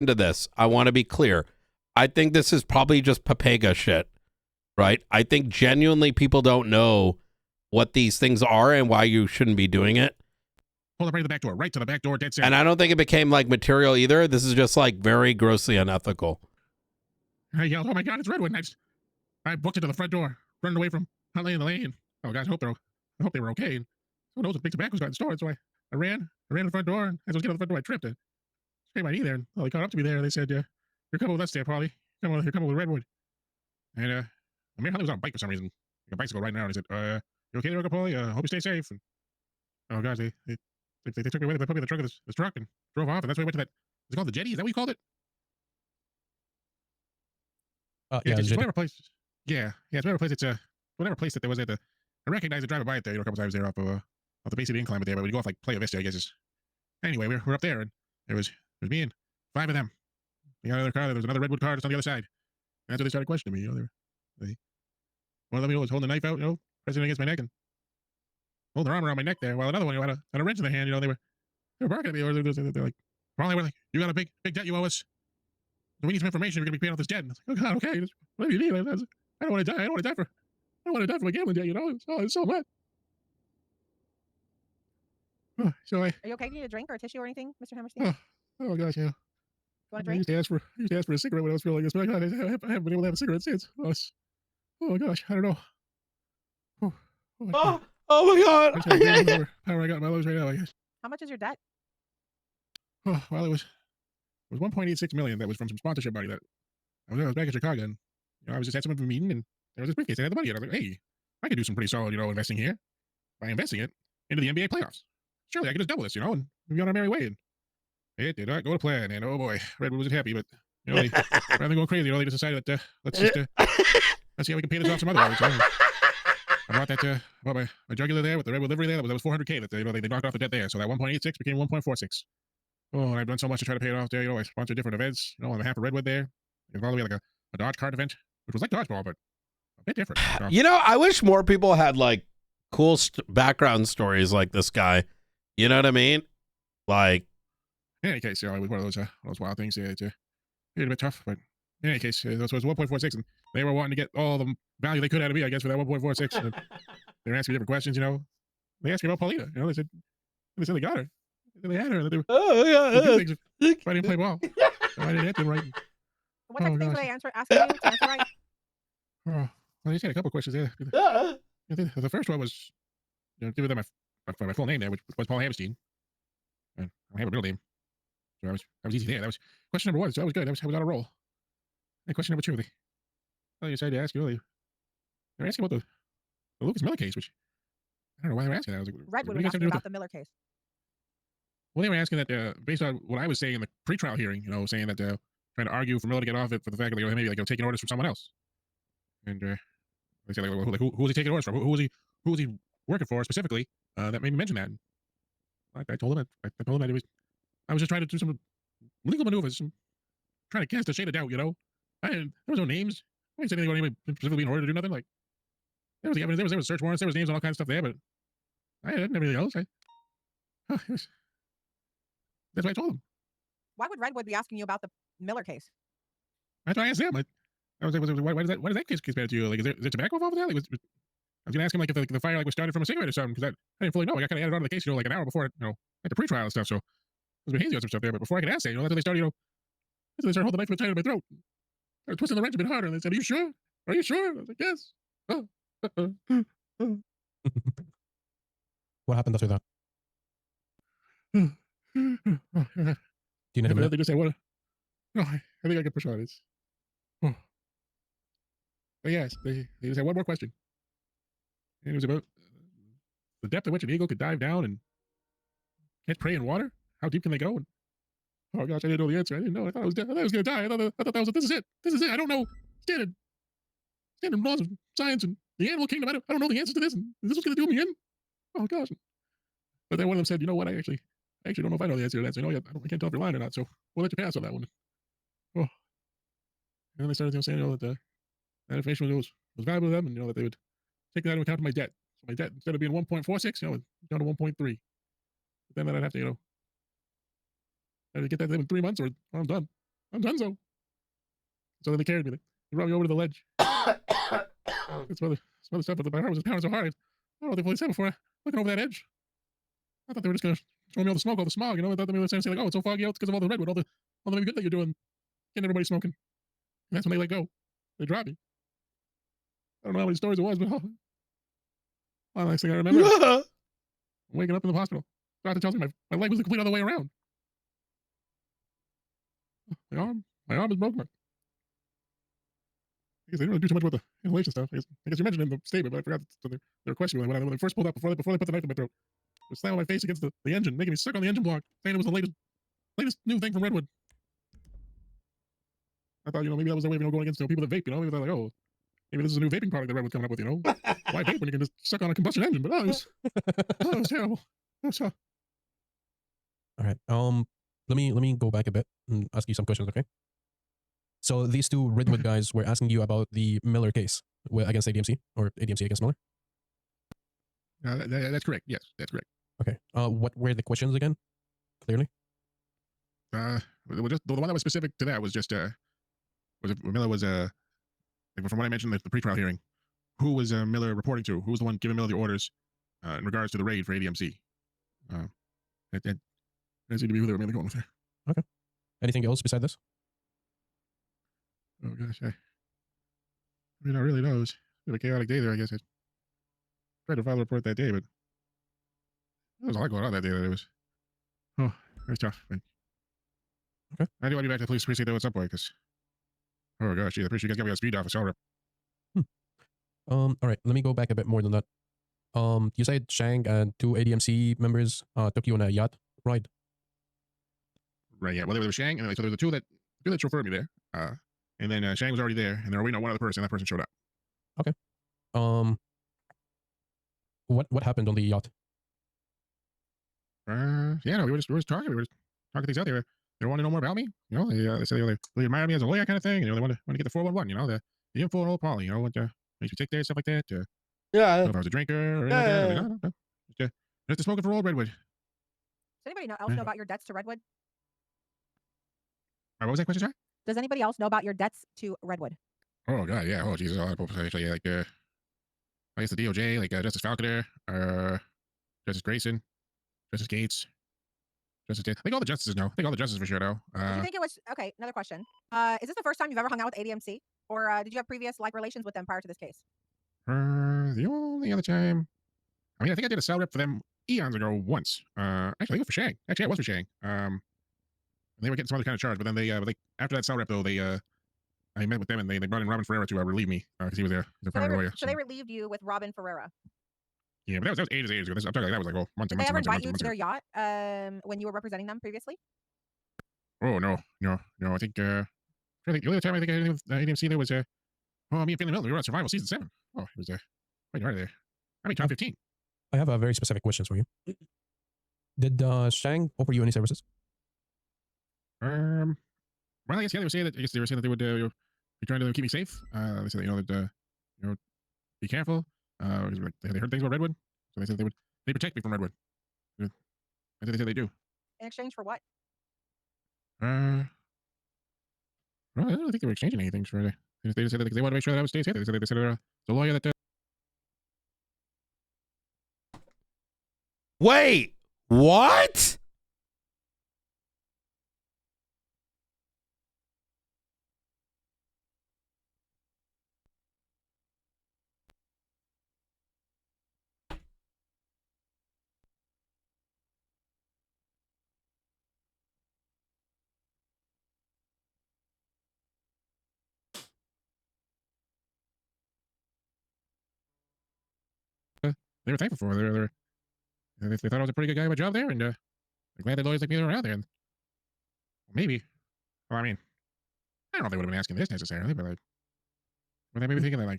into this. I want to be clear. I think this is probably just Papega shit, right? I think genuinely people don't know what these things are and why you shouldn't be doing it. Pull up right to the back door, right to the back door, dead center. And I don't think it became like material either. This is just like very grossly unethical. I yelled, "Oh my God, it's Redwood!" And I booked it to the front door, running away from Hunt Lane and the lane. Oh guys, I hope they were okay. And who knows if Big Tobacco's got in store? So I ran to the front door, and as I was getting to the front door, I tripped and scraped my knee there. And they caught up to me there. And they said, "You're coming with us there, Paulie. You're coming with Redwood." And Amir Huntley was on a bike for some reason, like a bicycle right now. And he said, "You okay there, Uncle Paulie? Hope you stay safe." And oh gosh, they took me away. They put me in the trunk of this truck and drove off. And that's why we went to that. Is it called the Jetty? Is that what you called it? Yeah, it's whatever place. Yeah, it's whatever place. It's whatever place that there was at the. I recognized it driving by it there, a couple times there off the base of the incline there. But when you go off like Playa Vista, I guess. Anyway, we're up there, and there was me and 5 of them. They got another car. There was another Redwood car just on the other side. And that's when they started questioning me. One of them was holding a knife out, pressing it against my neck and holding their arm around my neck there, while another one had a wrench in their hand. They were barking at me. They're like, "Probably we're like, you got a big debt you owe us. We need some information. We're gonna be paying off this debt." And I was like, "Oh God, okay. What do you need? I don't want to die. I don't want to die for a gambling debt. It's so much." So Are you okay? Do you need a drink or a tissue or anything, Mr. Hammerstein? Oh gosh, yeah. You want a drink? I used to ask for a cigarette when I was feeling like this, but I haven't been able to have a cigarette since. Oh gosh, I don't know. Oh my God! Power I got in my lungs right now, I guess. How much is your debt? Well, it was 1.86 million. That was from some sponsorship money that I was back in Chicago, and I was just at some of a meeting, and there was this briefcase that had the money. And I was like, hey, I could do some pretty solid, investing here by investing it into the NBA playoffs. Surely I could just double this, and we'd be on our merry way. And it did not go to plan, and oh boy, Redwood wasn't happy, but rather than going crazy, they just decided that let's see how we can pay this off some other way. So I bought that my jugular there with the Redwood livery there. That was $400K that they knocked off the debt there. So that 1.86 became 1.46. Oh, and I've done so much to try to pay it off there. I sponsored different events. On behalf of Redwood there. It was all the way like a Dodge kart event, which was like dodgeball, but a bit different. So. I wish more people had like cool background stories like this guy. You know what I mean? Like, in any case, it was one of those wild things. It's a bit tough, but in any case, it was 1.46, and they were wanting to get all the value they could out of me, I guess, for that 1.46. And they were asking me different questions. They asked me about Paulina. They said they got her. They had her. They were, things if I didn't play ball. I didn't answer right. What type of things were they asking you to answer right? Well, they just had a couple questions there. The first one was, giving them my full name there, which was Paul Hammerstein. And I don't have a middle name. So I was easy there. That was question number 1. So that was good. I was on a roll. And question number 2, they decided to ask they were asking about the Lucas Miller case, which I don't know why they were asking that. I was like, Redwood was asking about the Miller case. Well, they were asking that based on what I was saying in the pretrial hearing, saying that trying to argue for Miller to get off it for the fact that maybe like taking orders from someone else. And they said, who was he taking orders from? Who was he working for specifically that made me mention that? And I told him that I was just trying to do some legal maneuvers, trying to cast a shade of doubt. There was no names. I didn't say anything about anybody specifically in order to do nothing. Like there was the evidence, there was search warrants, there was names and all kinds of stuff there, but I didn't have anything else. That's what I told him. Why would Redwood be asking you about the Miller case? That's why I asked them. I was like, why does that case matter to you? Like, is there tobacco involved with that? Like, I was gonna ask him like if the fire was started from a cigarette or something, because I didn't fully know. I got kind of added onto the case, like an hour before, at the pretrial and stuff. So I was a bit hazy on some stuff there. But before I could ask that, that's when they started, they started holding the knife tight in my throat. They were twisting the wrench a bit harder, and they said, "Are you sure? Are you sure?" I was like, "Yes." What happened after that? Do you need a minute? They just say, "What?" No, I think I can push on this. But yes, they just had one more question. And it was about the depth at which an eagle could dive down and catch prey in water. How deep can they go? And, oh gosh, I didn't know the answer. I didn't know. I thought I was going to die. I thought that was it. This is it. This is it. I don't know standard laws of science and the animal kingdom. I don't know the answers to this. And this was going to do me in. Oh gosh. But then one of them said, "You know what? I actually don't know if I know the answer to that. So I can't tell if you're lying or not. So we'll let you pass on that one." Oh. And then they started saying, that that information was valuable to them, and that they would take that into account to my debt. So my debt, instead of being 1.46, down to 1.3. But then I'd have to, I'd get that in 3 months or I'm done. I'm done so. So then they carried me. They brought me over to the ledge. Some other stuff, but my heart was just pounding so hard. I don't know what they fully said before. Looking over that edge. I thought they were just going to show me all the smoke, all the smog, you know? I thought they were saying, like, oh, it's so foggy out because of all the redwood, all the maybe good that you're doing, getting everybody smoking. And that's when they let go. They dropped me. I don't know how many stories it was, but the next thing I remember, I'm waking up in the hospital. Doctor tells me my leg was the complete other way around. My arm is broken. I guess they didn't really do too much about the inhalation stuff. I guess you mentioned it in the statement, but I forgot. So they were questioning me when they first pulled up before they put the knife in my throat. They were slamming my face against the engine, making me suck on the engine block, saying it was the latest new thing from Redwood. I thought, maybe that was their way of going against people that vape, Maybe they're like, oh, maybe this is a new vaping product that Redwood's coming up with, Why vape when you can just suck on a combustion engine? But it was terrible. It was All right. Let me go back a bit and ask you some questions, okay? So these two Redwood guys were asking you about the Miller case against ADMC or ADMC against Miller. that's correct. Yes, that's correct. Okay. What were the questions again? Clearly. Just the one that was specific to that was just Miller was from what I mentioned the pre-trial hearing. Who was Miller reporting to? Who was the one giving Miller the orders in regards to the raid for ADMC? That seemed to be who they were mainly going with there. Okay. Anything else beside this? Oh gosh, I really know. It was a chaotic day there. I guess I tried to file a report that day, but there was a lot going on that day. It was tough. But okay. I do want to be back to the police precinct though at some point because oh gosh, I'm pretty sure you guys got me on speed off a cell rep. All right. Let me go back a bit more than that. You said Shang and two ADMC members took you on a yacht ride. Right. Yeah. Well, there was Shang, and so there were the two that chauffeured me there. And then Shang was already there, and they were waiting on one other person. That person showed up. Okay. What happened on the yacht? Yeah, no, we were just talking. We were just talking things out there. They wanted to know more about me. They said they admired me as a lawyer, kind of thing. They want to get the 411. The info and old Polly. What makes you tick there, stuff like that. Yeah. If I was a drinker or anything like that. No. Just smoking for old Redwood. Does anybody else know about your debts to Redwood? What was that question, sorry? Does anybody else know about your debts to Redwood? Oh God, yeah. Oh Jesus, a lot of people actually like I guess the DOJ, like Justice Falconer, Justice Grayson, Justice Gates, I think all the justices know. I think all the justices for sure know. Did you think it was okay? Another question. Is this the first time you've ever hung out with ADMC, or did you have previous relations with them prior to this case? The only other time, I think I did a cell rep for them eons ago once. Actually, I think it was for Shang. Actually, I was for Shang. They were getting some other kind of charge, but then they after that cell rep though, I met with them and they brought in Robin Ferreira to relieve me because he was a primary lawyer. So they relieved you with Robin Ferreira. Yeah, but that was ages ago. I'm talking like that was like months. Did they ever invite you to their yacht when you were representing them previously? Oh no. I think the only time I think I did anything with ADMC there was me and Finley Milton. We were on Survival Season 7. Oh, it was quite hard there. Top 15. I have a very specific questions for you. Did Shang offer you any services? Well, I guess they were saying that they would be trying to keep me safe. They said that be careful. They heard things about Redwood, so they said they protect me from Redwood. I think they said they do. In exchange for what? Well, I don't think they were exchanging anything for it. They just said that they wanted to make sure that I would stay safe. They said the lawyer that. Wait, what? They were thankful for. They thought I was a pretty good guy at my job there, and they're glad that lawyers like me were around there. And maybe, well, I mean, I don't know if they would have been asking this necessarily, but they may be thinking that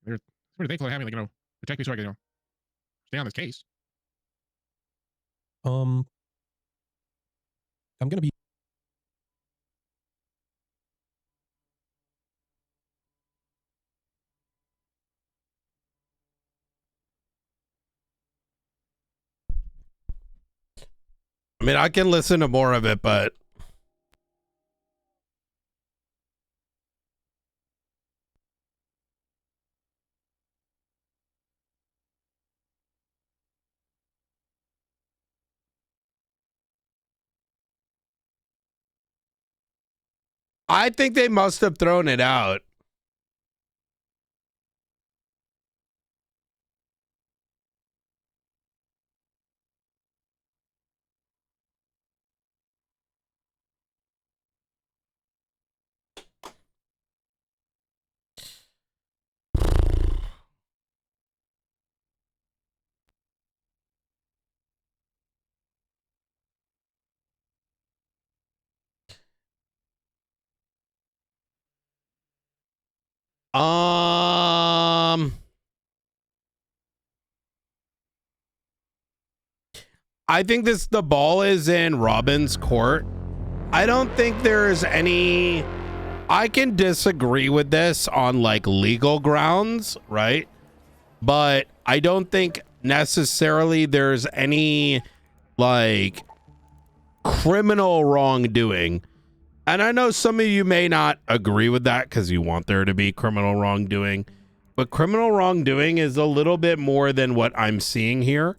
they're pretty thankful to have me, protect me so I can, stay on this case. I'm gonna be. I mean, I can listen to more of it, but I think they must have thrown it out. I think the ball is in Robin's court. I don't think there's any. I can disagree with this on like legal grounds, right? But I don't think necessarily there's any like criminal wrongdoing. And I know some of you may not agree with that because you want there to be criminal wrongdoing, but criminal wrongdoing is a little bit more than what I'm seeing here.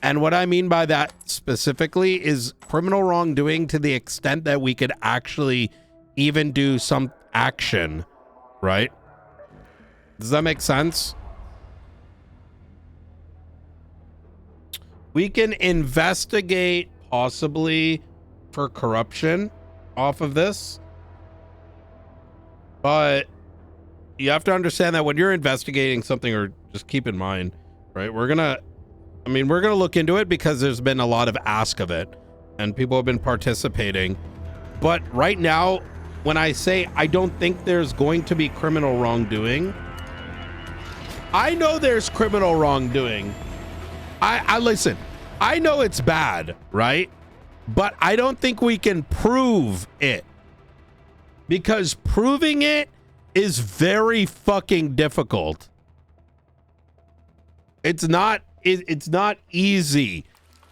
And what I mean by that specifically is criminal wrongdoing to the extent that we could actually even do some action, right? Does that make sense? We can investigate possibly for corruption off of this, but you have to understand that when you're investigating something, or just keep in mind, right? We're gonna look into it because there's been a lot of ask of it and people have been participating. But right now, when I say I don't think there's going to be criminal wrongdoing, I know there's criminal wrongdoing. I listen, I know it's bad, right? But I don't think we can prove it, because proving it is very fucking difficult. It's not easy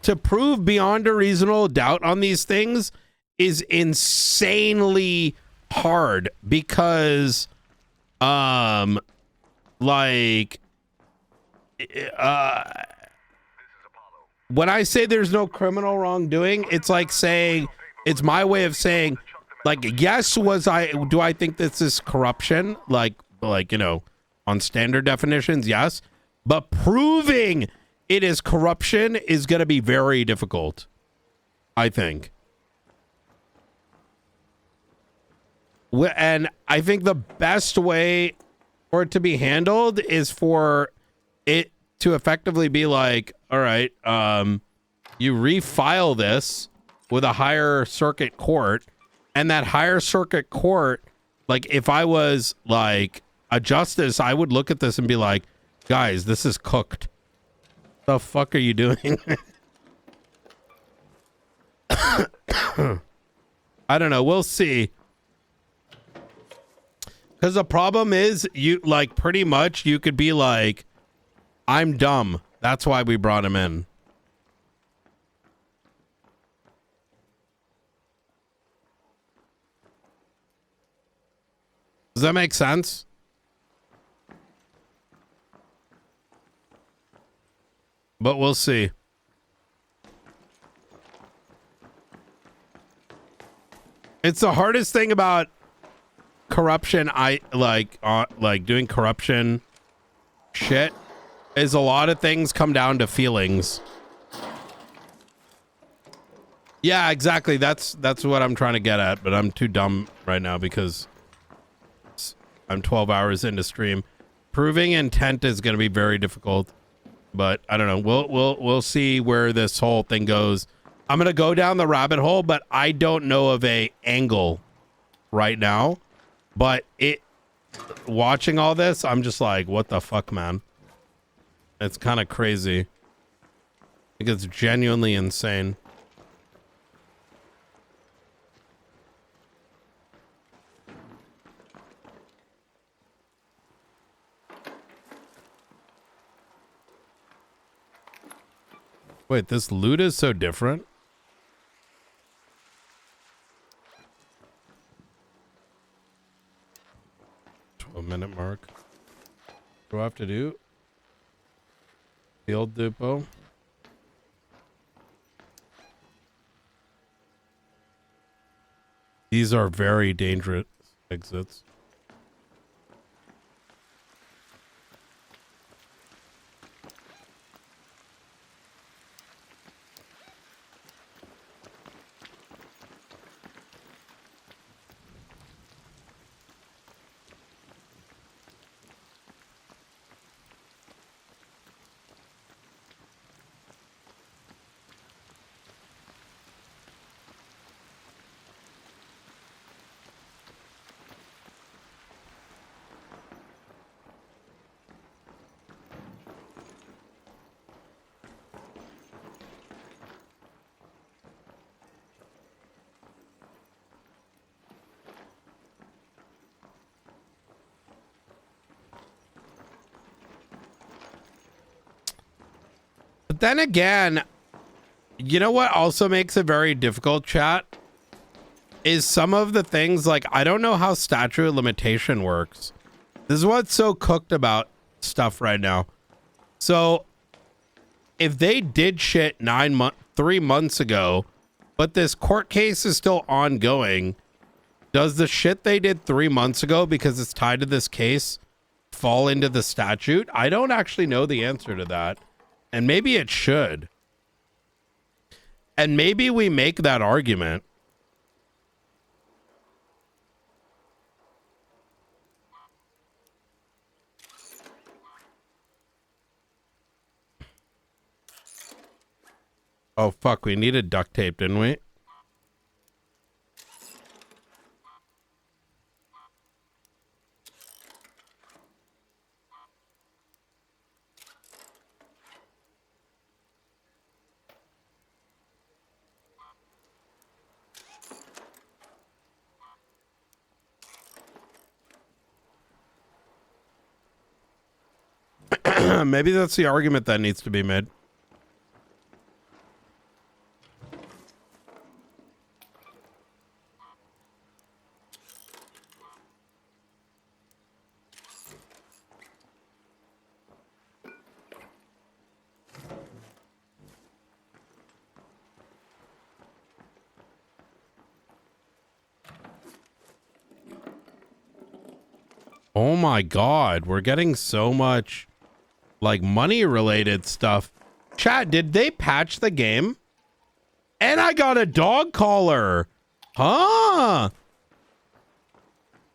to prove beyond a reasonable doubt on these things. Is insanely hard because when I say there's no criminal wrongdoing, it's like saying, it's my way of saying, like, yes, do I think this is corruption? Like, you know, on standard definitions, yes. But proving it is corruption is going to be very difficult, I think. And I think the best way for it to be handled is for it to effectively be like, all right, you refile this with a higher circuit court, and that higher circuit court, like if I was like a justice, I would look at this and be like, guys, this is cooked. The fuck are you doing? I don't know. We'll see. Because the problem is, you like pretty much you could be like, I'm dumb. That's why we brought him in. Does that make sense? But we'll see. It's the hardest thing about corruption. I like doing corruption shit is a lot of things come down to feelings. Yeah, exactly. That's what I'm trying to get at, but I'm too dumb right now because I'm 12 hours into stream. Proving intent is going to be very difficult, but I don't know. We'll see where this whole thing goes. I'm going to go down the rabbit hole, but I don't know of a angle right now. But watching all this, I'm just like, what the fuck, man? It's kind of crazy. I think it's genuinely insane. Wait, this loot is so different? A minute mark. What do I have to do? Field depot. These are very dangerous exits. But then again, you know what also makes it very difficult, chat? Is some of the things like, I don't know how statute of limitation works. This is what's so cooked about stuff right now. So if they did shit 3 months ago, but this court case is still ongoing, does the shit they did 3 months ago, because it's tied to this case, fall into the statute? I don't actually know the answer to that. And maybe it should. And maybe we make that argument. Oh, fuck. We needed duct tape, didn't we? Maybe that's the argument that needs to be made. Oh my God, we're getting so much like money related stuff. Chat, did they patch the game? And I got a dog collar. Huh?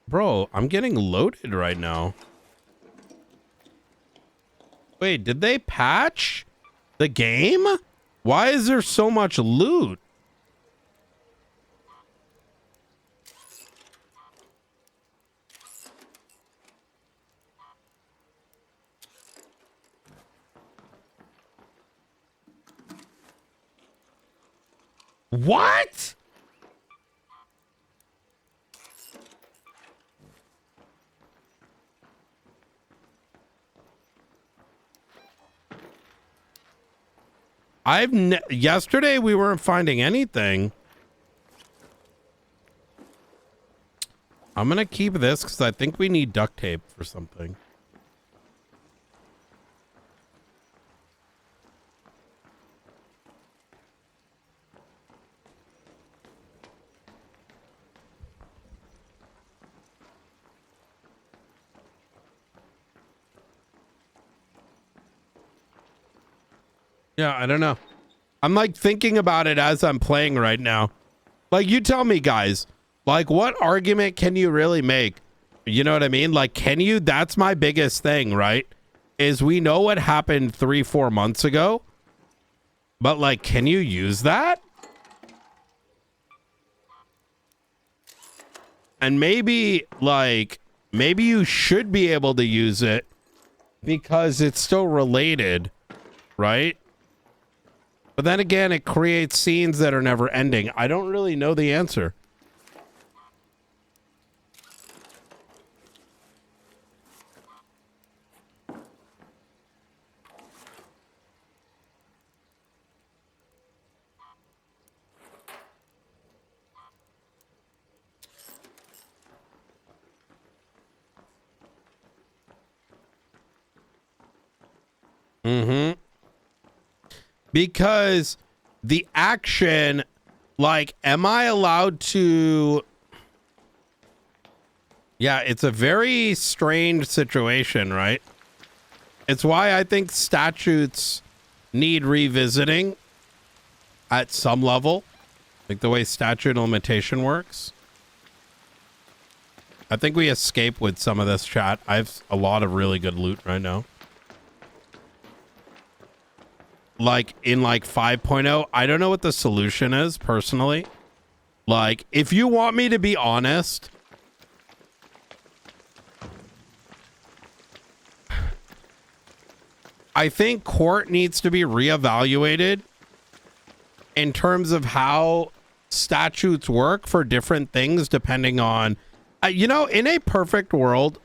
Bro, I'm getting loaded right now. Wait, did they patch the game? Why is there so much loot? What? Yesterday we weren't finding anything. I'm gonna keep this because I think we need duct tape for something. Yeah, I don't know. I'm like thinking about it as I'm playing right now. Like, you tell me, guys, like, what argument can you really make? You know what I mean? Like, can you? That's my biggest thing, right? Is we know what happened 3-4 months ago, but like, can you use that? And maybe maybe you should be able to use it because it's still related, right? But then again, it creates scenes that are never ending. I don't really know the answer. Mm-hmm. Because the action, like, am I allowed to... Yeah, it's a very strange situation, right? It's why I think statutes need revisiting at some level, like the way statute of limitation works. I think we escape with some of this, chat. I have a lot of really good loot right now. Like in like 5.0, I don't know what the solution is personally. Like, if you want me to be honest, I think court needs to be reevaluated in terms of how statutes work for different things depending on, you know, in a perfect world,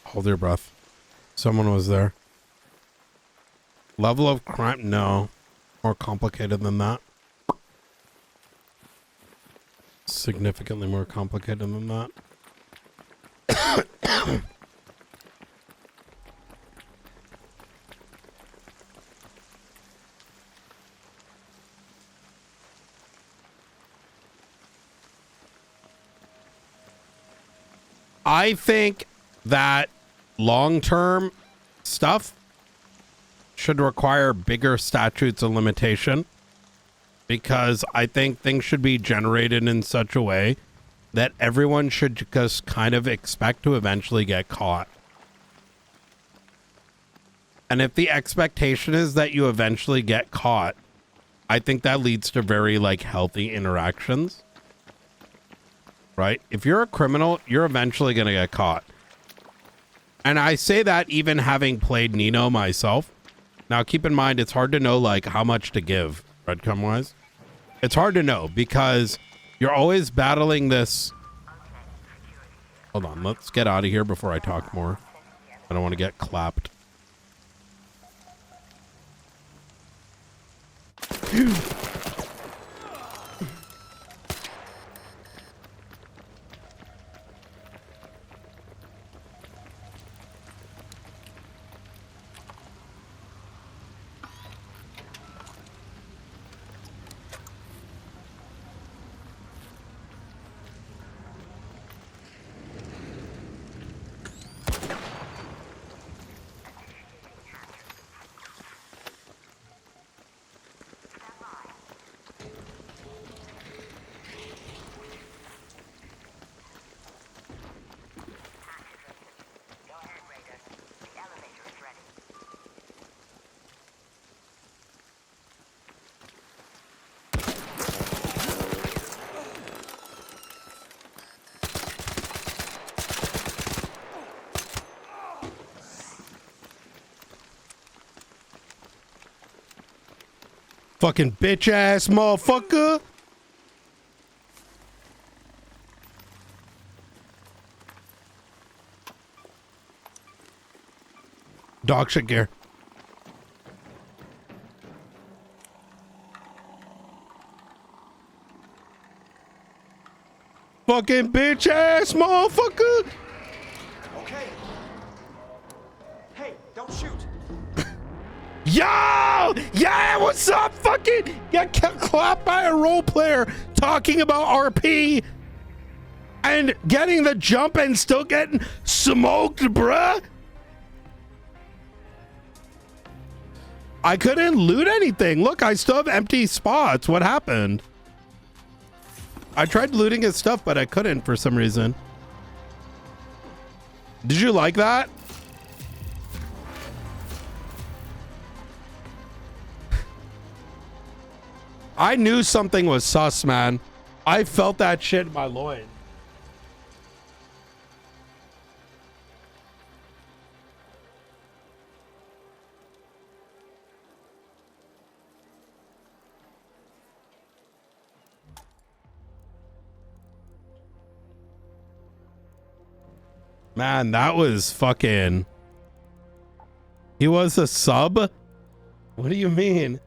hold your breath. Someone was there. Level of crime? No. More complicated than that. Significantly more complicated than that. I think that long-term stuff should require bigger statutes of limitation, because I think things should be generated in such a way that everyone should just kind of expect to eventually get caught. And if the expectation is that you eventually get caught, I think that leads to very like healthy interactions, right? If you're a criminal, you're eventually going to get caught. And I say that even having played Nino myself. Now, keep in mind, it's hard to know like how much to give, breadcrumb wise. It's hard to know because you're always battling this. Hold on, let's get out of here before I talk more. I don't want to get clapped. Fucking bitch ass motherfucker. Dog shit gear. Fucking bitch ass motherfucker. Okay. Hey, don't shoot. Yo! Yeah, what's up? Fucking got clapped by a role player talking about RP. and getting the jump and still getting smoked, bruh. I couldn't loot anything. Look, I still have empty spots. What happened? I tried looting his stuff, but I couldn't for some reason. Did you like that? I knew something was sus, man. I felt that shit in my loins. Man, that was fucking... He was a sub? What do you mean?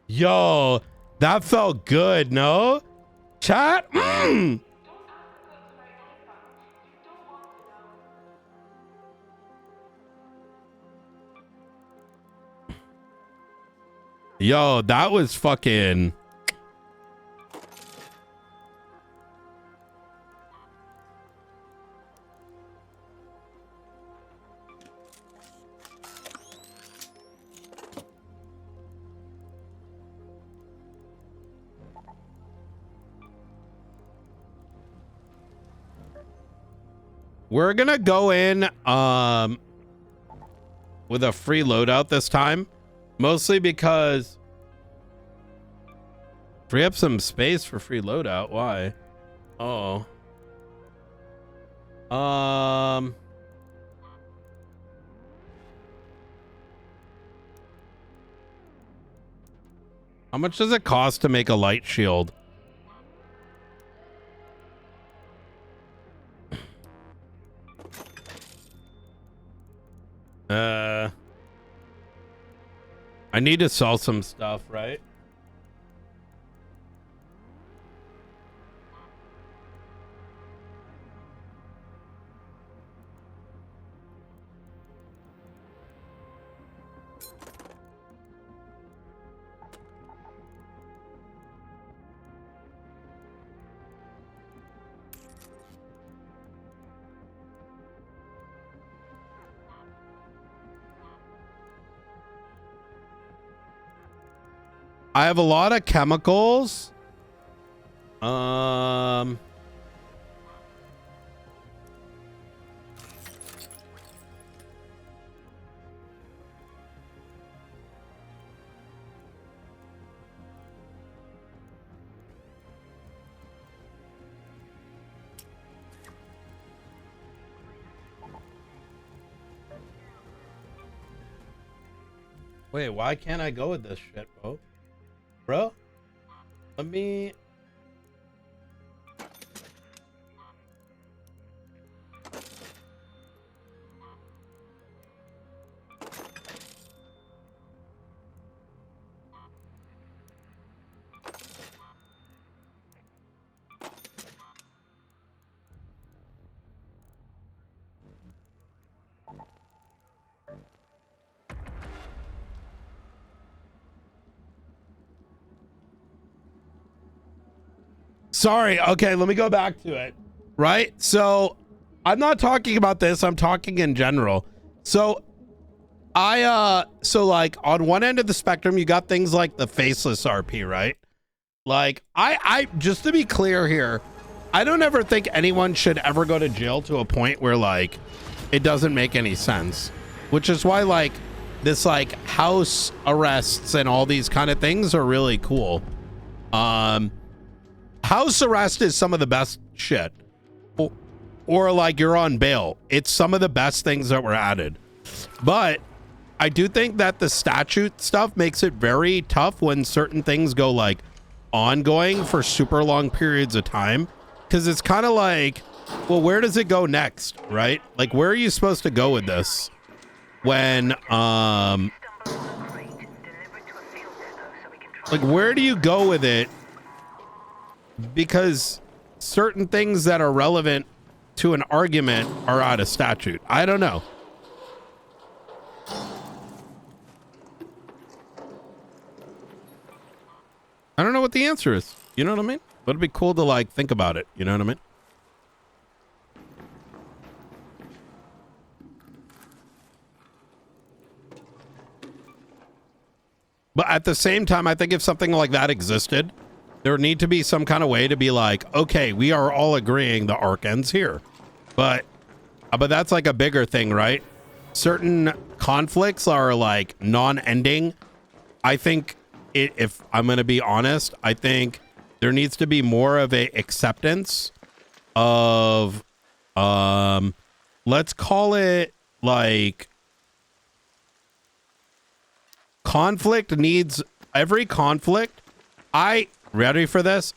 Yo, that felt good, no? Chat? Yo, that was fucking... We're gonna go in with a free loadout this time, mostly because free up some space for free loadout. Why? Oh. How much does it cost to make a light shield? I need to sell some stuff, right? I have a lot of chemicals. Wait, why can't I go with this shit, bro? Let me... Sorry. Okay, let me go back to it. Right? So I'm not talking about this. I'm talking in general. So so like on one end of the spectrum, you got things like the faceless RP, right? Like I just to be clear here, I don't ever think anyone should ever go to jail to a point where like it doesn't make any sense, which is why like this like house arrests and all these kind of things are really cool. House arrest is some of the best shit, or like you're on bail. It's some of the best things that were added, but I do think that the statute stuff makes it very tough when certain things go like ongoing for super long periods of time, because it's kind of like, well, where does it go next, right? Like, where are you supposed to go with this when like where do you go with it? Because certain things that are relevant to an argument are out of statute. I don't know. I don't know what the answer is. You know what I mean? But it'd be cool to like think about it. You know what I mean? But at the same time, I think if something like that existed, there would need to be some kind of way to be like, okay, we are all agreeing the arc ends here. But that's like a bigger thing, right? Certain conflicts are like non-ending. I think if I'm going to be honest, I think there needs to be more of a acceptance of, let's call it like conflict needs every conflict. Ready for this?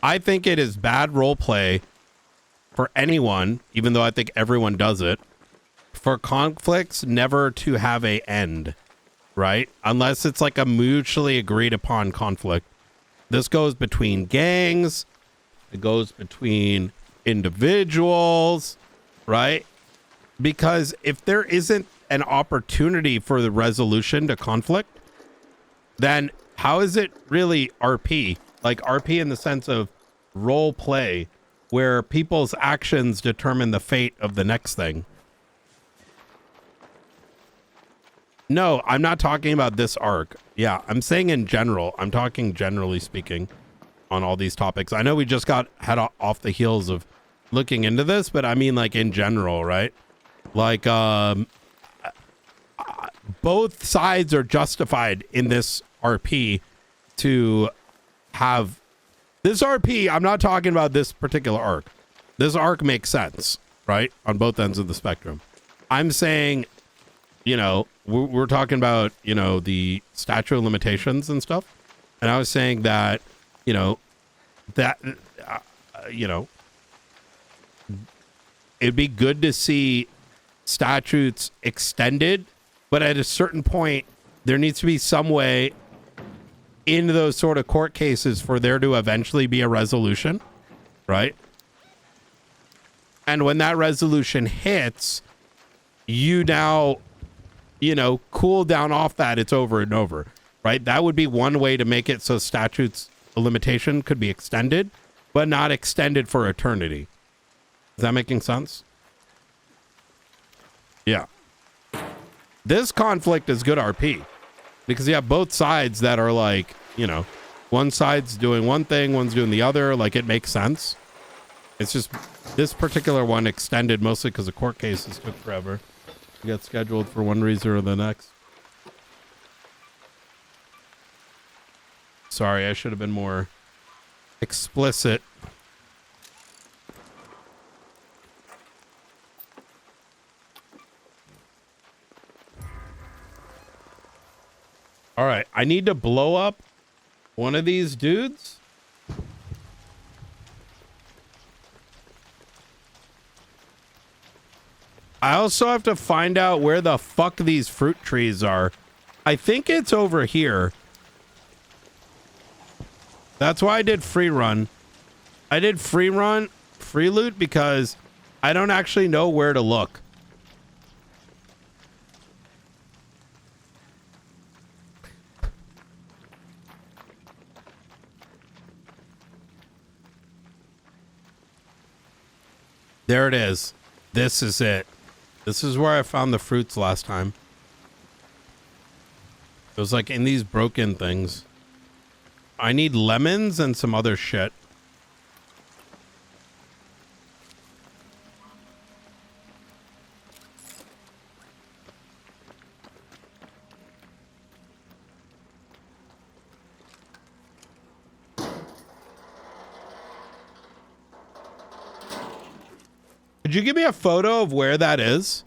I think it is bad role play for anyone, even though I think everyone does it, for conflicts never to have a end, right? Unless it's like a mutually agreed upon conflict. This goes between gangs. It goes between individuals, right? Because if there isn't an opportunity for the resolution to conflict, then how is it really RP? Like RP in the sense of role play, where people's actions determine the fate of the next thing. No, I'm not talking about this arc. Yeah, I'm saying in general. I'm talking generally speaking on all these topics. I know we just got head off the heels of looking into this, but I mean like in general, right? Like both sides are justified in this RP to have this RP. I'm not talking about this particular arc. This arc makes sense, right? On both ends of the spectrum. I'm saying, you know, we're talking about, you know, the statute of limitations and stuff. And I was saying that, you know, you know, it'd be good to see statutes extended, but at a certain point, there needs to be some way in those sort of court cases for there to eventually be a resolution, right? And when that resolution hits, you now, you know, cool down off that, it's over and over, right? That would be one way to make it so statutes of limitation could be extended, but not extended for eternity. Is that making sense? Yeah. This conflict is good RP because you have both sides that are like, you know, one side's doing one thing, one's doing the other. Like it makes sense. It's just this particular one extended mostly because the court cases took forever to get scheduled for one reason or the next. Sorry, I should have been more explicit. All right, I need to blow up one of these dudes. I also have to find out where the fuck these fruit trees are. I think it's over here. That's why I did free run. I did free loot because I don't actually know where to look. There it is. This is it. This is where I found the fruits last time. It was like in these broken things. I need lemons and some other shit. Could you give me a photo of where that is?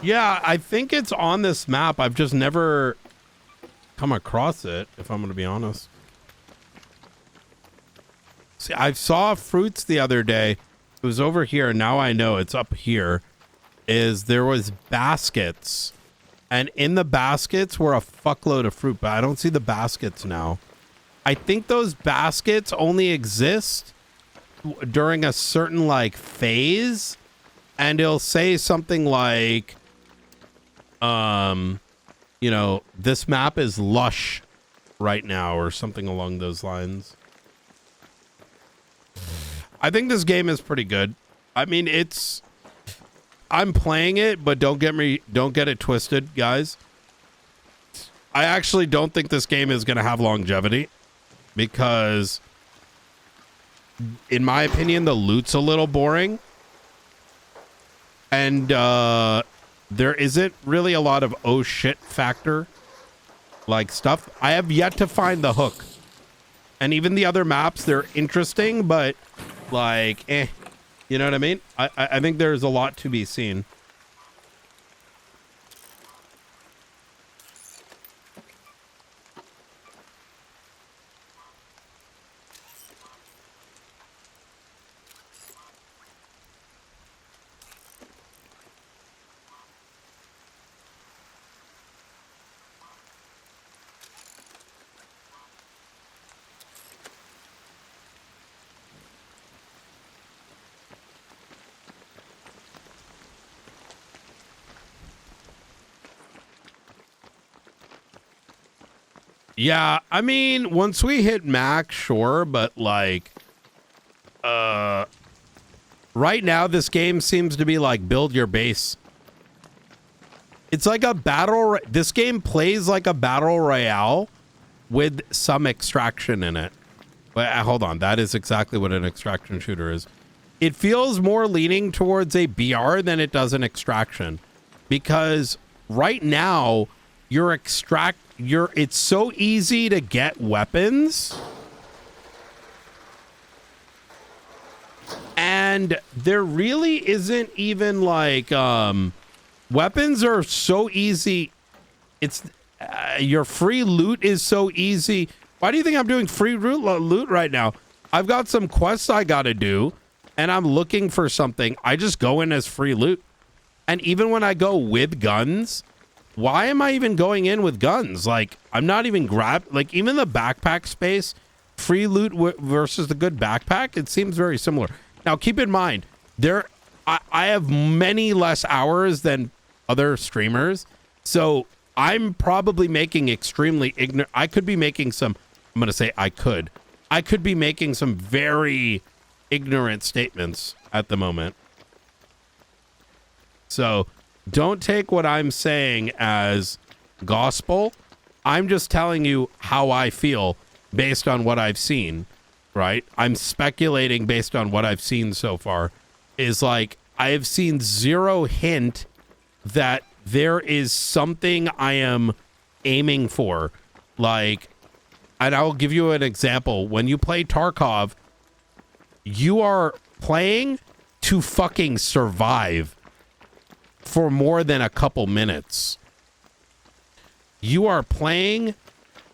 Yeah, I think it's on this map. I've just never come across it, if I'm going to be honest. See, I saw fruits the other day. It was over here. Now I know it's up here. There was baskets. And in the baskets were a fuckload of fruit, but I don't see the baskets now. I think those baskets only exist during a certain like phase, and it'll say something like, you know, this map is lush right now or something along those lines. I think this game is pretty good. I mean, I'm playing it, but don't get it twisted, guys. I actually don't think this game is going to have longevity because, in my opinion, the loot's a little boring. And there isn't really a lot of oh shit factor like stuff. I have yet to find the hook. And even the other maps, they're interesting, but like, you know what I mean? I think there's a lot to be seen. Yeah, I mean, once we hit max, sure, but like, right now this game seems to be like build your base. It's like a this game plays like a battle royale with some extraction in it. But hold on, that is exactly what an extraction shooter is. It feels more leaning towards a BR than it does an extraction, because right now it's so easy to get weapons, and there really isn't even like weapons are so easy. It's your free loot is so easy. Why do you think I'm doing free loot right now? I've got some quests I gotta do, and I'm looking for something. I just go in as free loot. And even when I go with guns, why am I even going in with guns? Like, I'm not even like, even the backpack space, free loot versus the good backpack, it seems very similar. Now, keep in mind, I have many less hours than other streamers, so I'm probably making extremely ignorant. I could be making some, I'm going to say I could be making some very ignorant statements at the moment. So don't take what I'm saying as gospel. I'm just telling you how I feel based on what I've seen, right? I'm speculating based on what I've seen so far. Is like, I have seen zero hint that there is something I am aiming for. Like, and I'll give you an example. When you play Tarkov, you are playing to fucking survive for more than a couple minutes. You are playing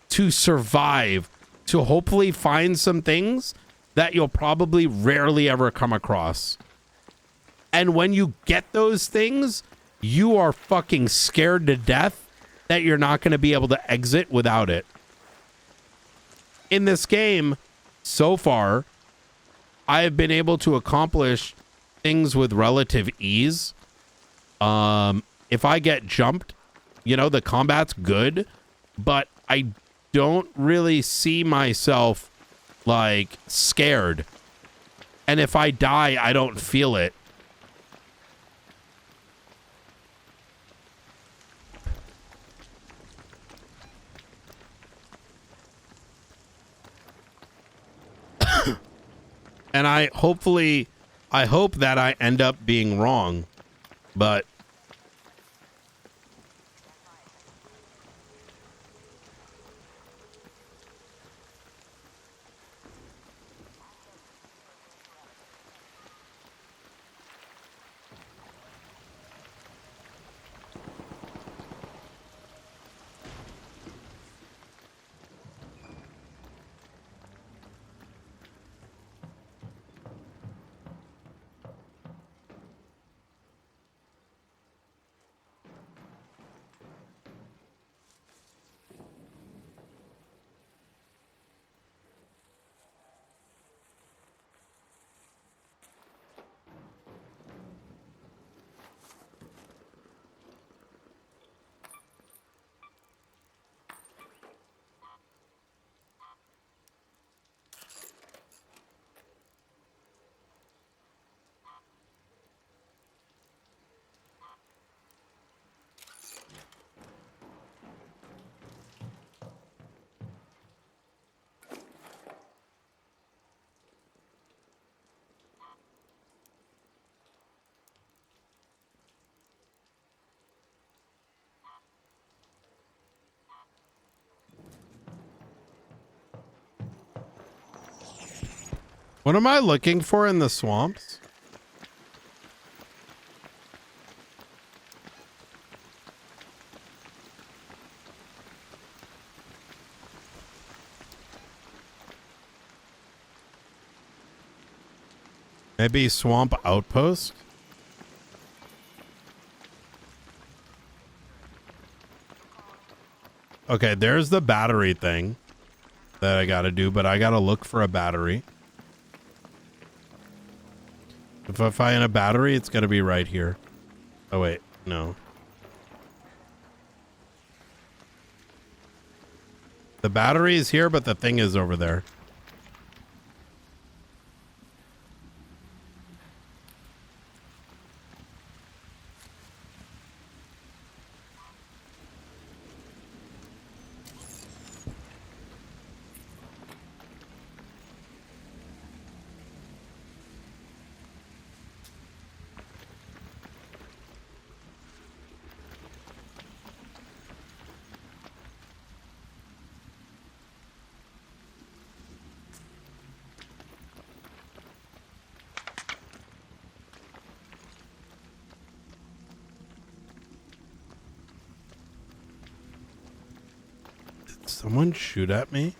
to survive, to hopefully find some things that you'll probably rarely ever come across. And when you get those things, you are fucking scared to death that you're not going to be able to exit without it. In this game, so far, I have been able to accomplish things with relative ease. If I get jumped, you know, the combat's good, but I don't really see myself like scared. And if I die, I don't feel it. And I hope that I end up being wrong, but What am I looking for in the swamps? Maybe swamp outpost? Okay, there's the battery thing that I gotta do, but I gotta look for a battery. If I find a battery, it's gonna be right here. Oh wait, no. The battery is here, but the thing is over there. Did someone shoot at me?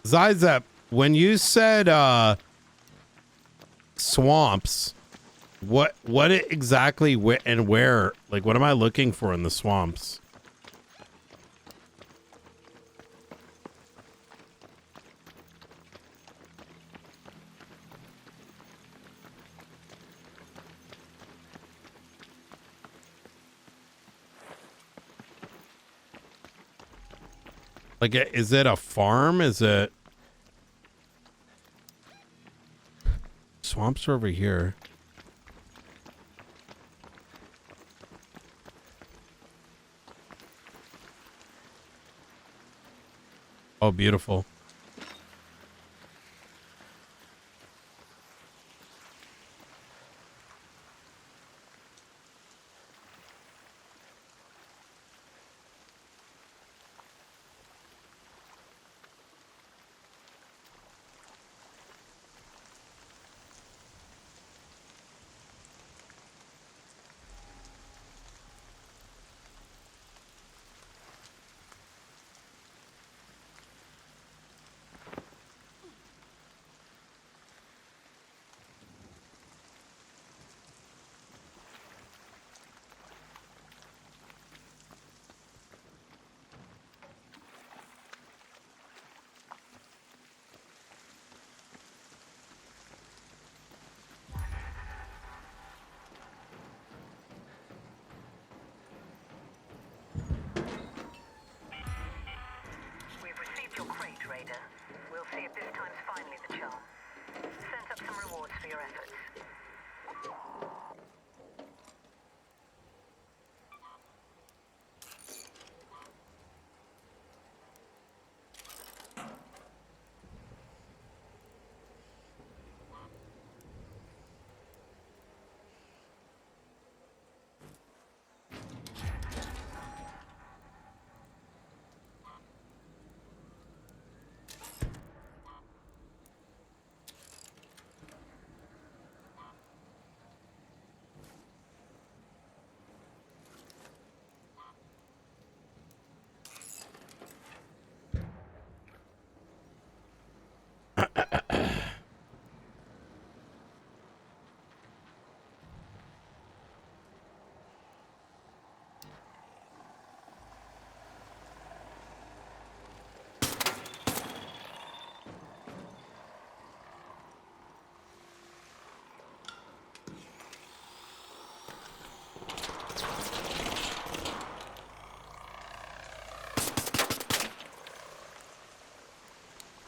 Zizep, when you said swamps, what exactly and where? Like, what am I looking for in the swamps? Like, is it a farm? Is it... Swamps are over here. Oh, beautiful.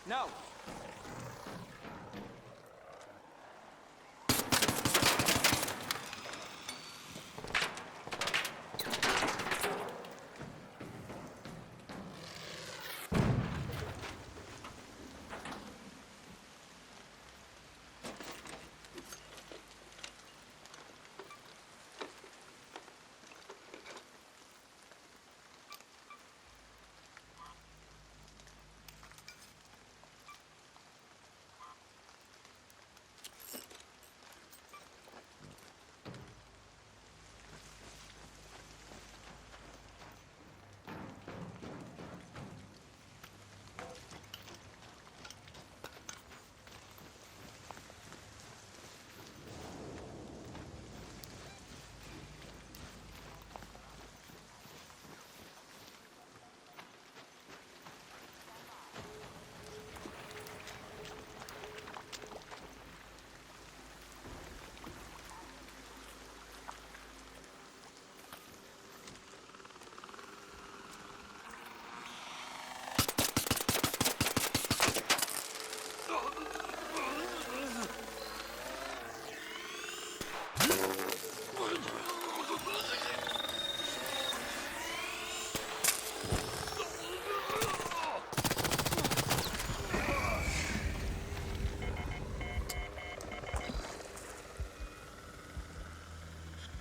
No.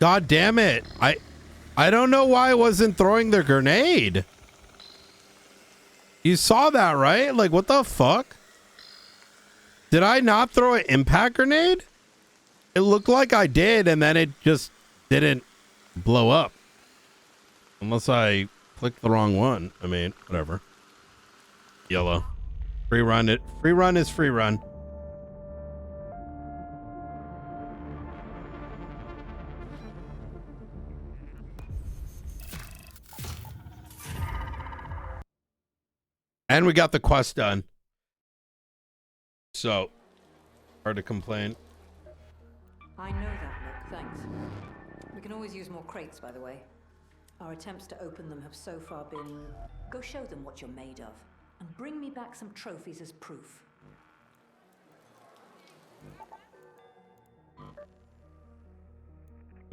God damn it. I don't know why I wasn't throwing the grenade. You saw that, right? Like, what the fuck? Did I not throw an impact grenade? It looked like I did, and then it just didn't blow up. Unless I clicked the wrong one. I mean, whatever. Yellow. Free run it. Free run is free run. And we got the quest done. So, hard to complain. I know that look, thanks. We can always use more crates, by the way. Our attempts to open them have so far been... Go show them what you're made of, and bring me back some trophies as proof.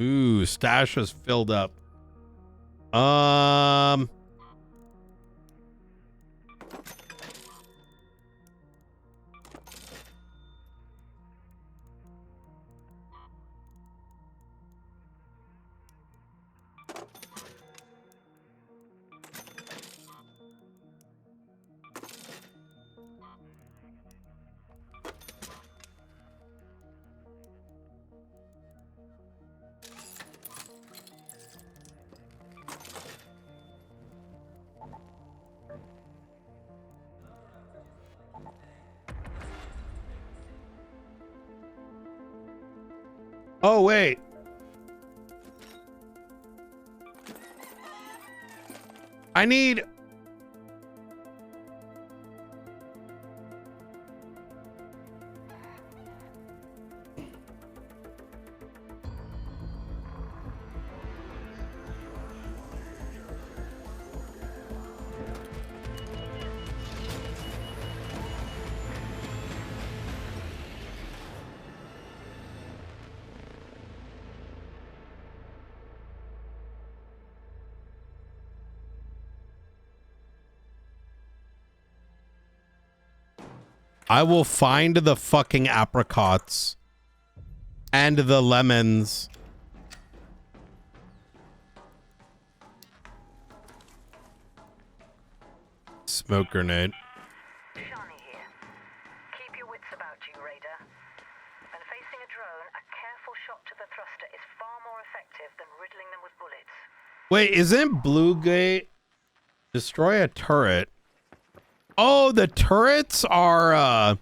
Ooh, stash is filled up. Oh, wait. I need... I will find the fucking apricots and the lemons. Smoke grenade. Johnny here. Keep your wits about you, Raider. When facing a drone, a careful shot to the thruster is far more effective than riddling them with bullets. Wait, isn't Blue Gate destroy a turret? Oh, the turrets are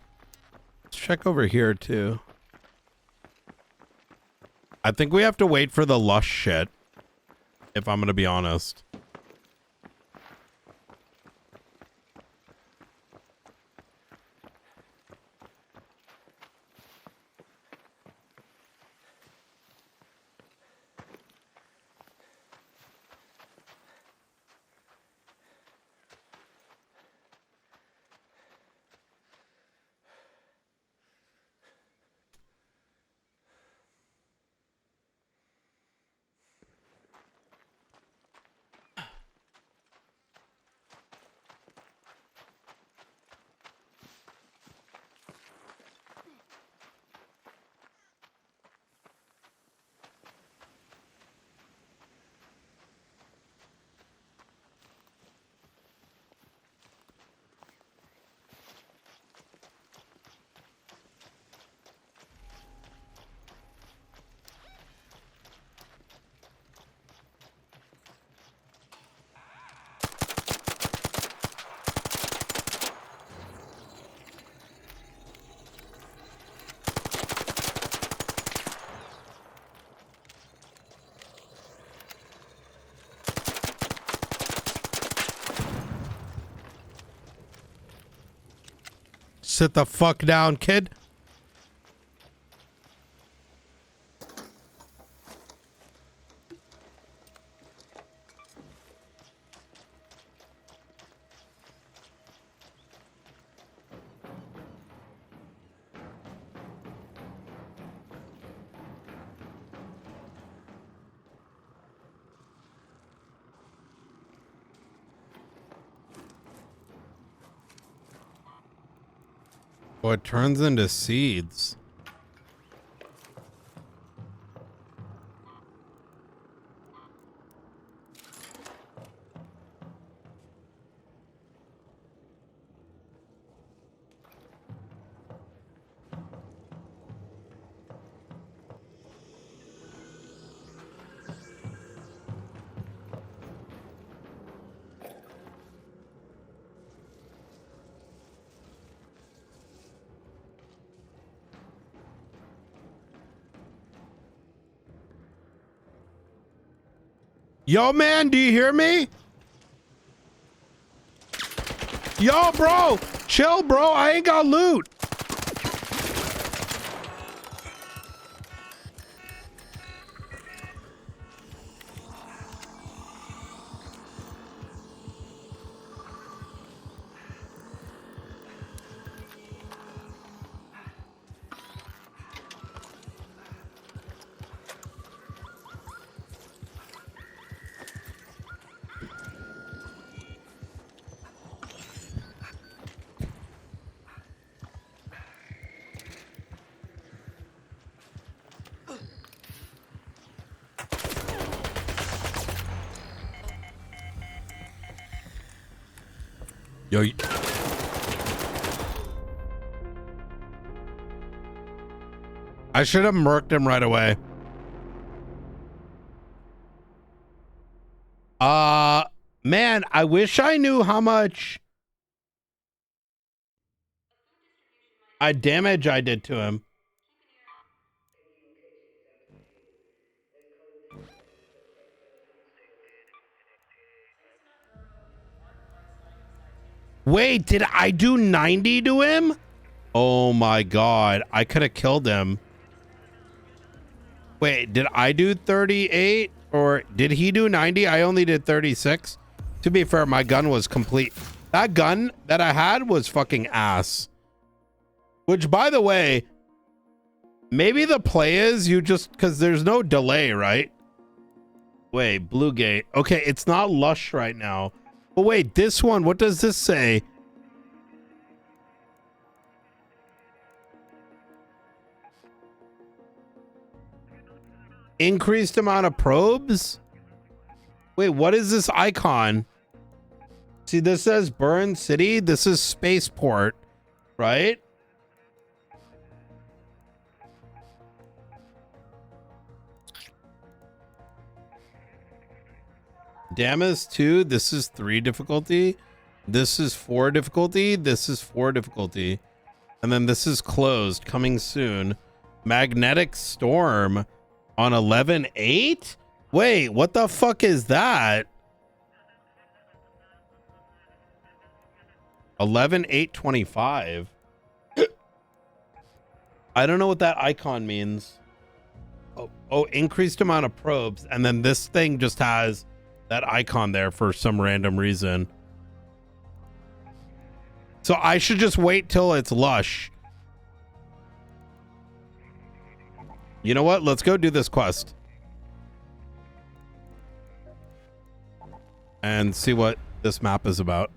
let's check over here too. I think we have to wait for the lush shit, if I'm gonna be honest. Sit the fuck down, kid. Oh, it turns into seeds. Yo, man, do you hear me? Yo, bro, chill, bro. I ain't got loot. Yo. I should have murked him right away. Man, I wish I knew how much damage I did to him. Wait, did I do 90 to him? Oh my God, I could have killed him. Wait, did I do 38 or did he do 90? I only did 36. To be fair, my gun was complete. That gun that I had was fucking ass. Which, by the way, maybe the play is you just, because there's no delay, right? Wait, Blue Gate. Okay, it's not lush right now. But wait, this one, what does this say? Increased amount of probes? Wait, what is this icon? See, this says Burn City. This is Spaceport, right? Damas 2. This is 3 difficulty. This is 4 difficulty. This is 4 difficulty. And then this is closed, coming soon. Magnetic Storm on 11.8? Wait, what the fuck is that? 11.8.25. I don't know what that icon means. Oh, increased amount of probes. And then this thing just has that icon there for some random reason. So I should just wait till it's lush. You know what? Let's go do this quest. And see what this map is about.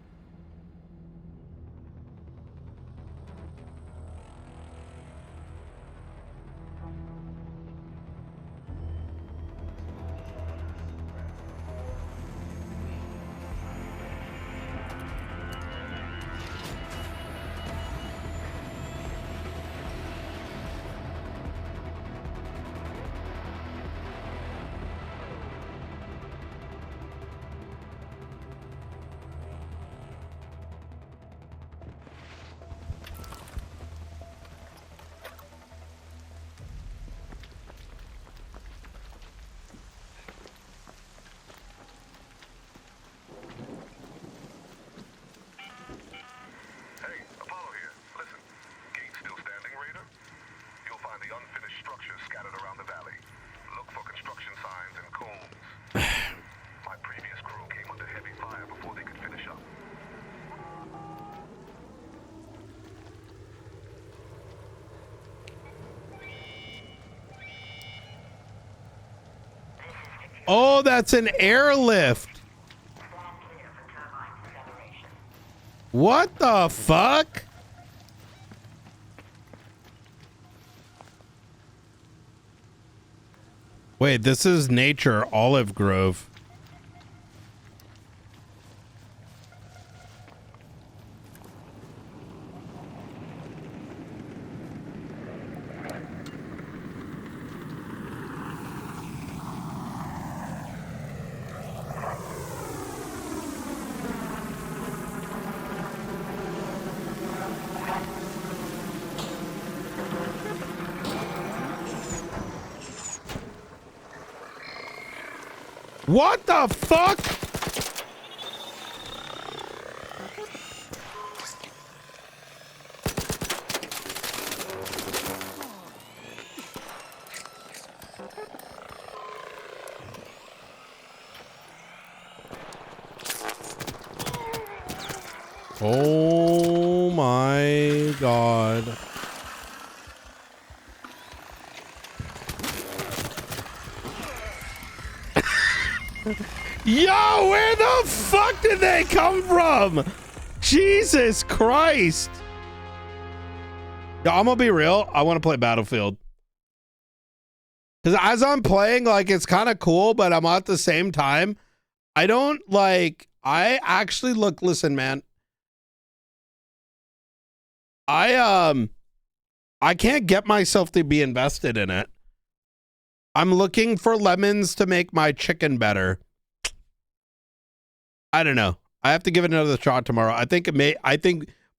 Oh, that's an airlift. What the fuck? Wait, this is Nature Olive Grove. What the fuck? Oh my God. Yo, where the fuck did they come from? Jesus Christ. Yo, I'm gonna be real. I want to play Battlefield. Because as I'm playing, like, it's kind of cool, but I'm at the same time, I don't like, I actually look, listen, man. I can't get myself to be invested in it. I'm looking for lemons to make my chicken better. I don't know. I have to give it another shot tomorrow. I think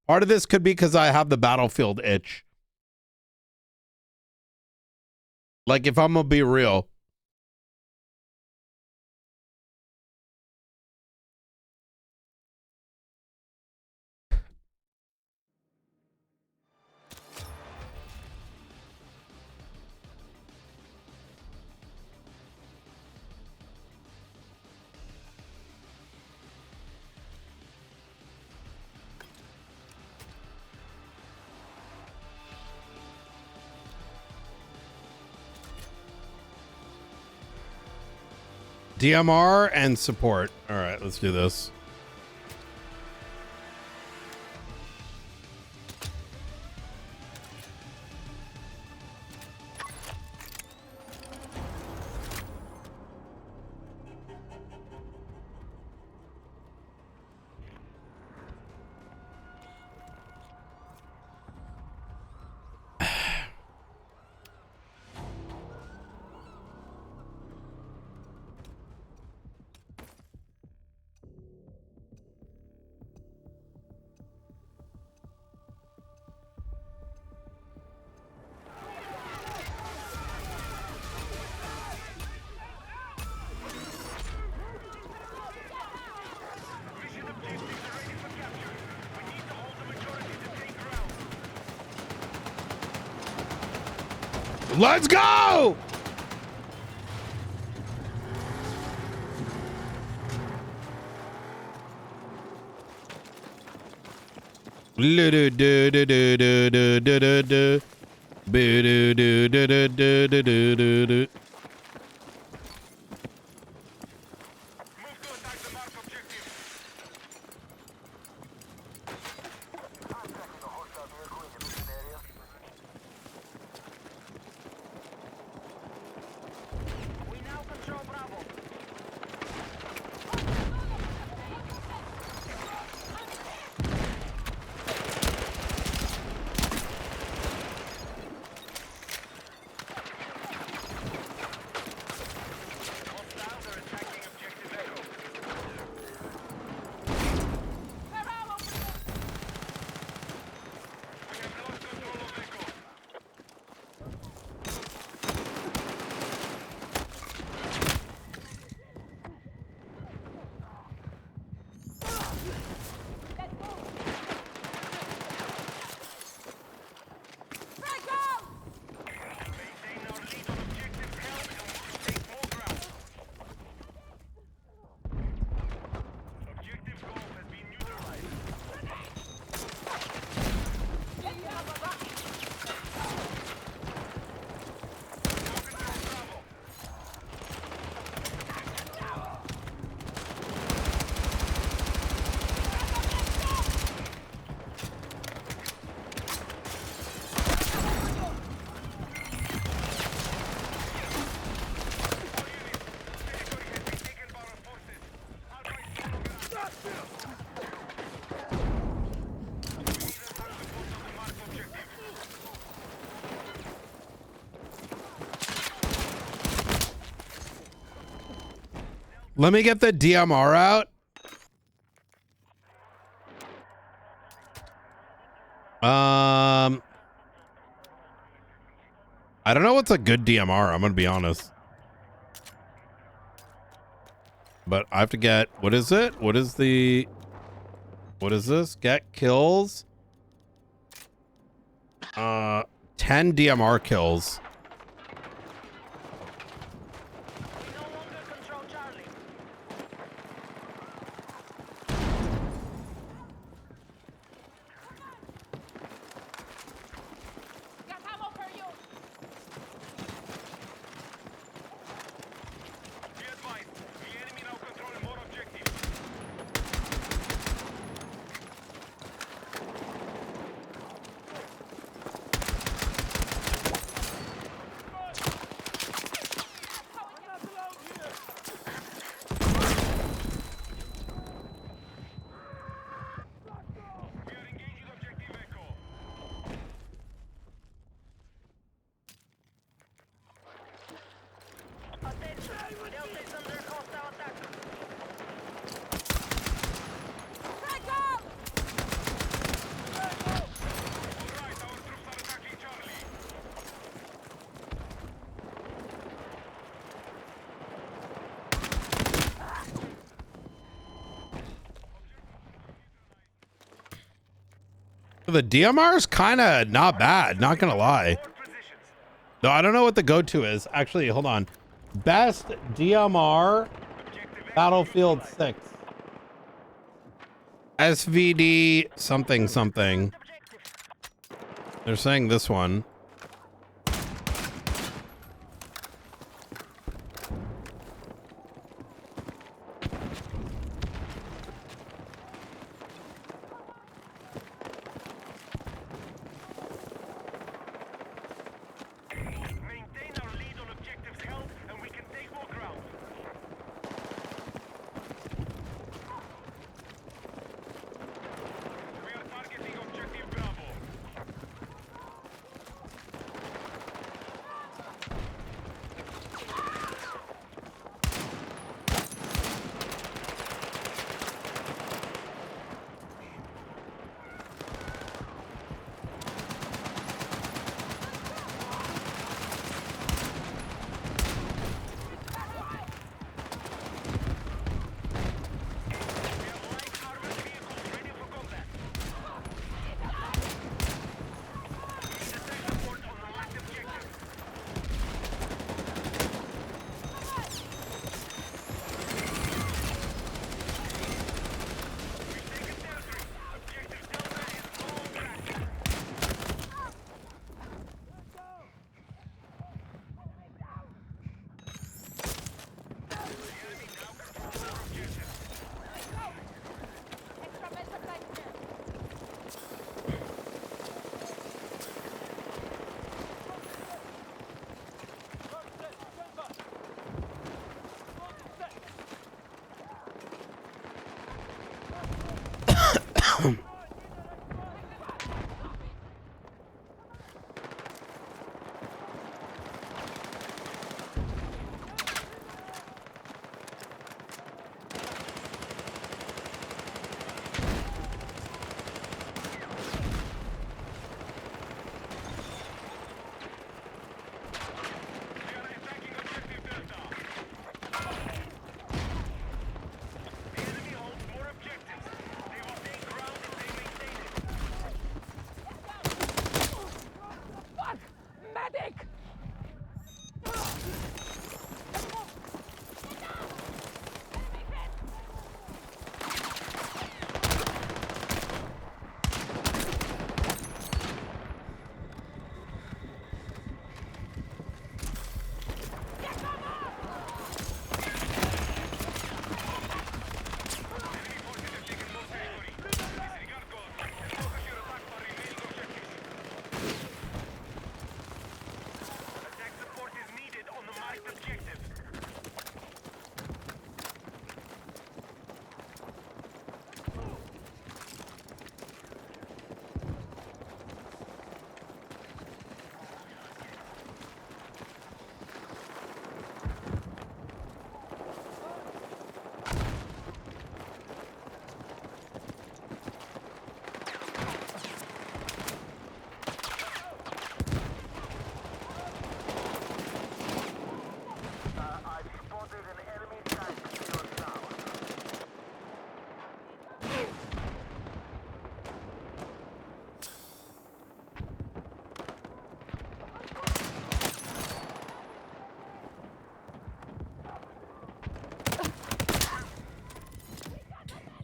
part of this could be because I have the Battlefield itch. Like, if I'm gonna be real. DMR and support. All right, let's do this. Let's go! Let me get the DMR out. I don't know what's a good DMR. I'm gonna be honest. But I have to get, what is it? What is this? Get kills. 10 DMR kills. The DMR is kind of not bad, not gonna lie. No, I don't know what the go-to is. Actually, hold on. Best DMR Battlefield 6. SVD something something. They're saying this one.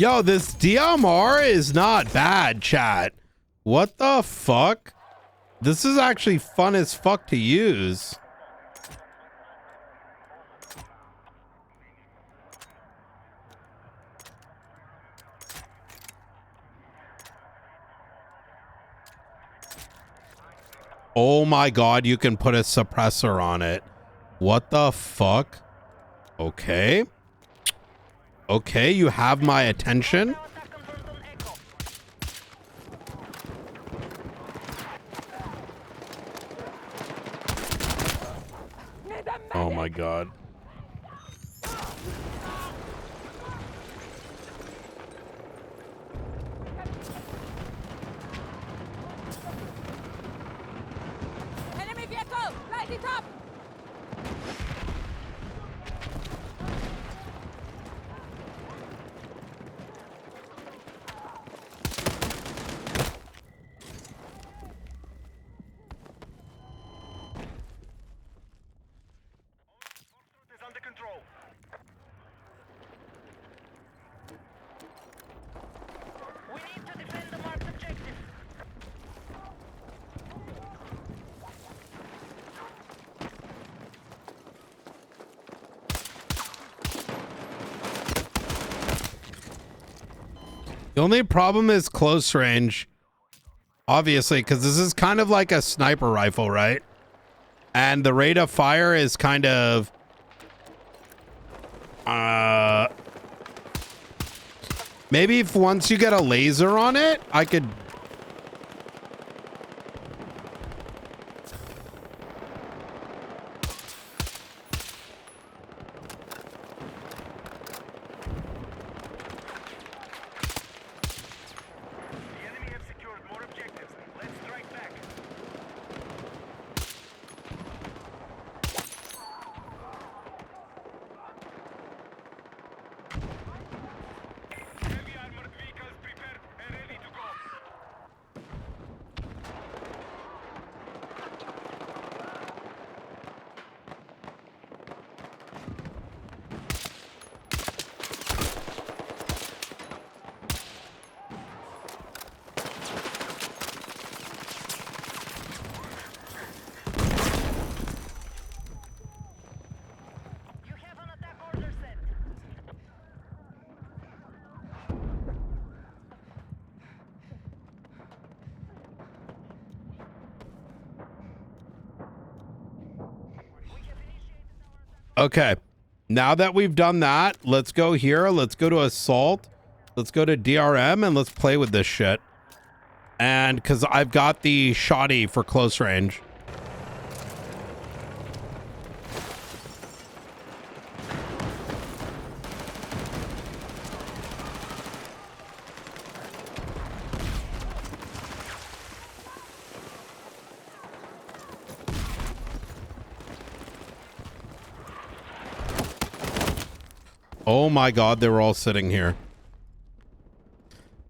Yo, this DMR is not bad, chat. What the fuck? This is actually fun as fuck to use. Oh my god, you can put a suppressor on it. What the fuck? Okay. Okay, you have my attention. Oh my god. Enemy vehicle! Light it up! Is under control. We need to defend the marked objective. The only problem is close range. Obviously, because this is kind of like a sniper rifle, right? And the rate of fire is kind of... maybe if once you get a laser on it, I could... The enemy have secured more objectives. Let's strike back. Heavy armored vehicles prepared and ready to go. You have an attack order sent. Okay. Now that we've done that, let's go here. Let's go to assault. Let's go to DRM and let's play with this shit. And because I've got the shoddy for close range. Oh my god, they were all sitting here.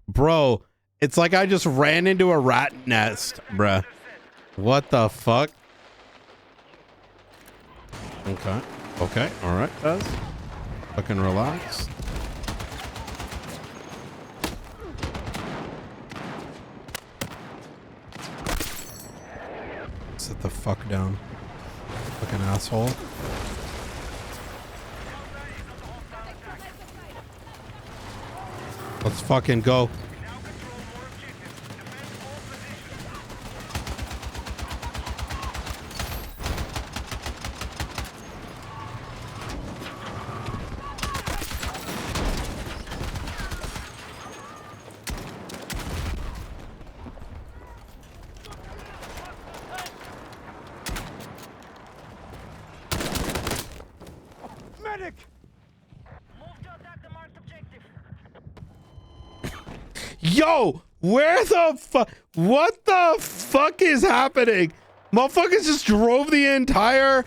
Bro, it's like I just ran into a rat nest, bruh. What the fuck? Okay. Okay, alright, guys. Fucking relax. Sit the fuck down. Fucking asshole. Let's fucking go. Medic! Move to attack the marked objective. Yo, where the fuck? What the fuck is happening? Motherfuckers just drove the entire...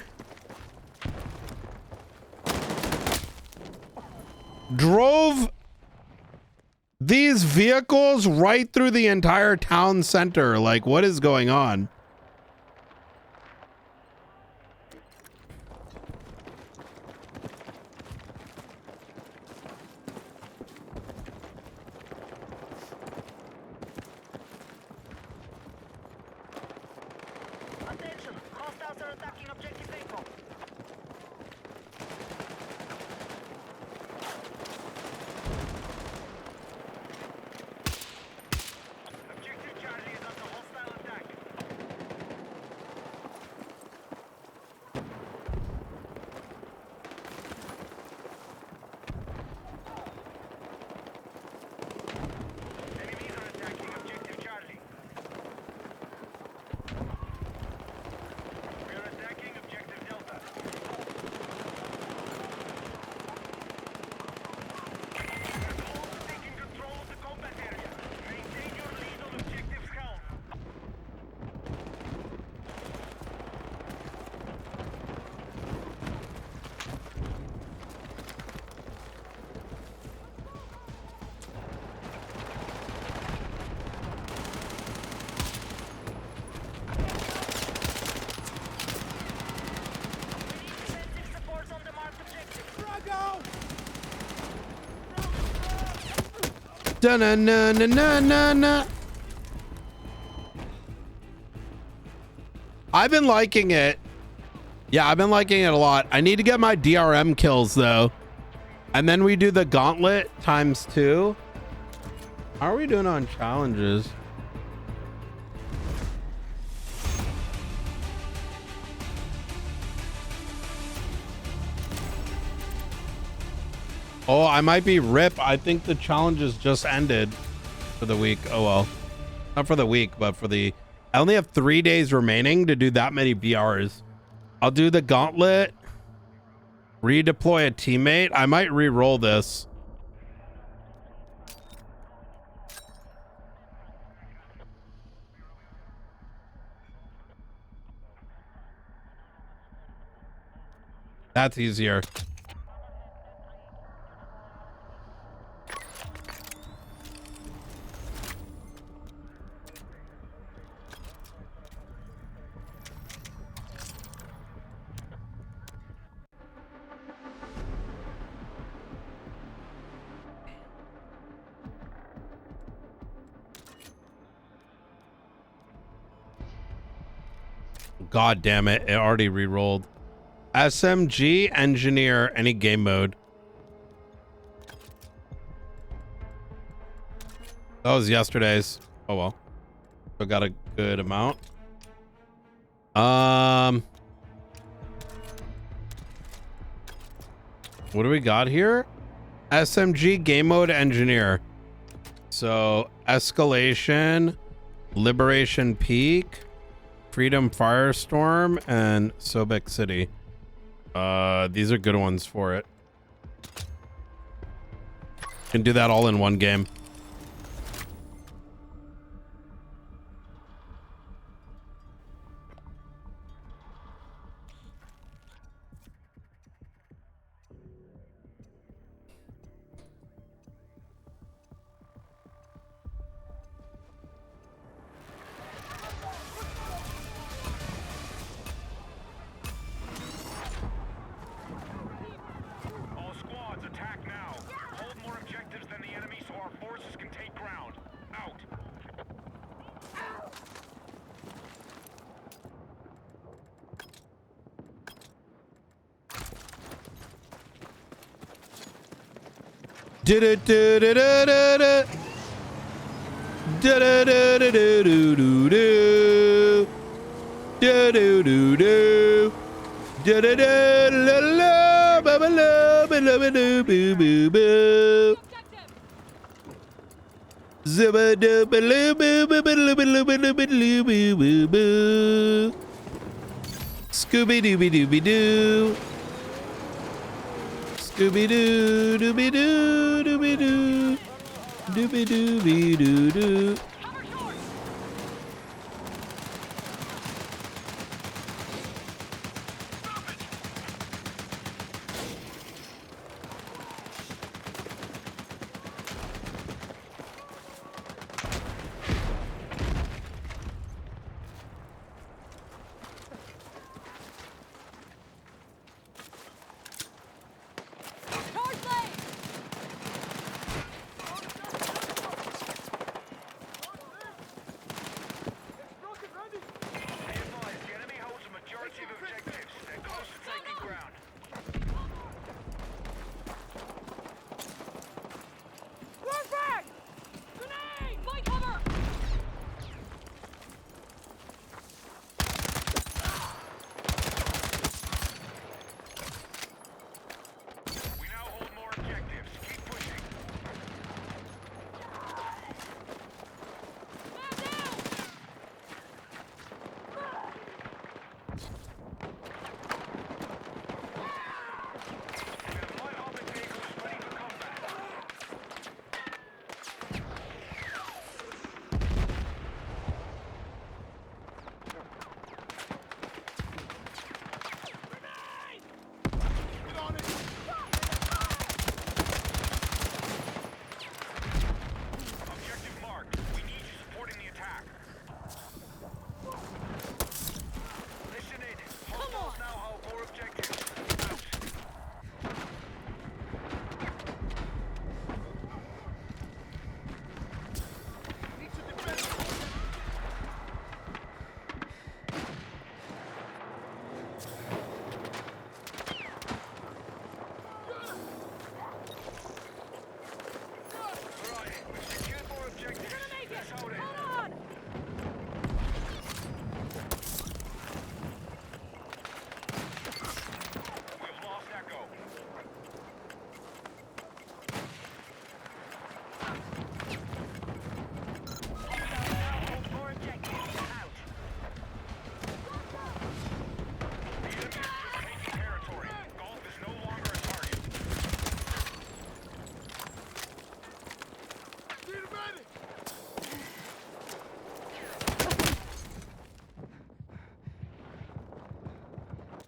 drove these vehicles right through the entire town center. Like, what is going on? Da-na-na-na-na-na-na. I've been liking it. Yeah, I've been liking it a lot. I need to get my DRM kills though. And then we do the gauntlet ×2. How are we doing on challenges? Oh, I might be rip. I think the challenges just ended for the week. Oh, well. Not for the week, but for the... I only have 3 days remaining to do that many BRs. I'll do the gauntlet. Redeploy a teammate. I might re-roll this. That's easier. God damn it. It already re-rolled. SMG engineer, any game mode. That was yesterday's. Oh well. So got a good amount. What do we got here? SMG game mode engineer. So escalation, liberation peak, freedom firestorm, and Sobek City. These are good ones for it. Can do that all in one game. Scooby Dooby Dooby Doo. Scooby Doo Dooby Doo Dooby Doo. Dooby Dooby Doo Doo.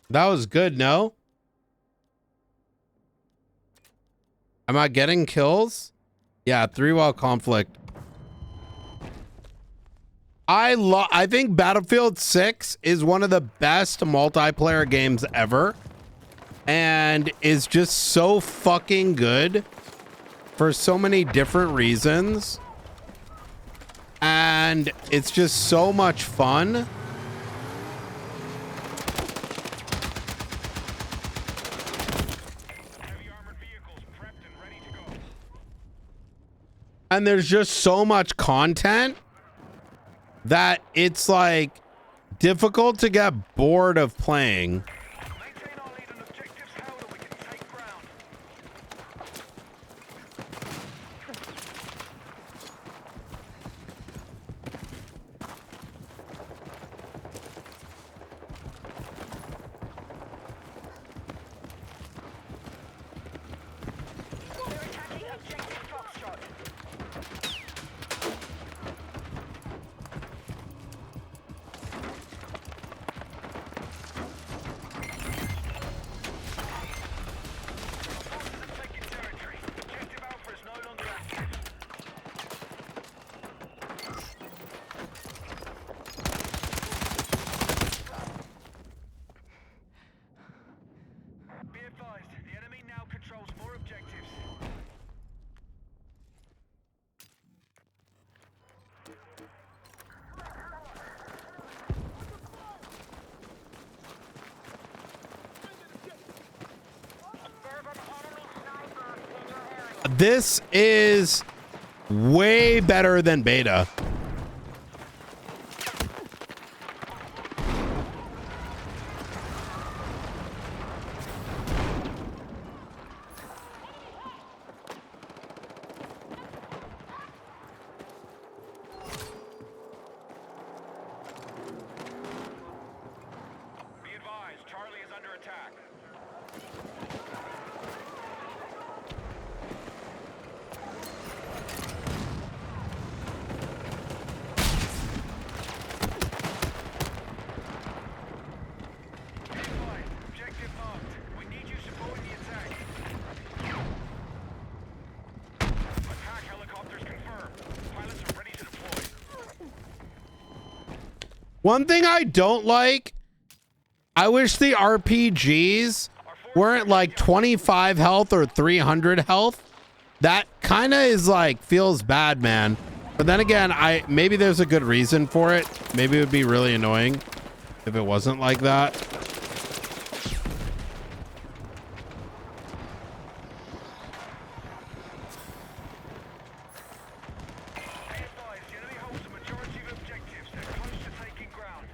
That was good, no? Am I getting kills? Yeah, 3-well conflict. I think Battlefield 6 is one of the best multiplayer games ever. And is just so fucking good for so many different reasons. And it's just so much fun. And there's just so much content that it's like difficult to get bored of playing. Maintain our lead and objectives held, or we can take ground. They're attacking objective Foxtrot. Forces have taken territory. Objective Alpha is no longer active. Be advised, the enemy now controls more objectives. This is way better than beta. Be advised, Charlie is under attack. Be advised, objective marked. We need you supporting the attack. Attack helicopters confirmed. Pilots are ready to deploy. One thing I don't like, I wish the RPGs weren't like 25 health or 300 health. That kind of is like, feels bad, man. But then again, maybe there's a good reason for it. Maybe it would be really annoying if it wasn't like that. Be advised, the enemy holds the majority of objectives. They're close to taking ground.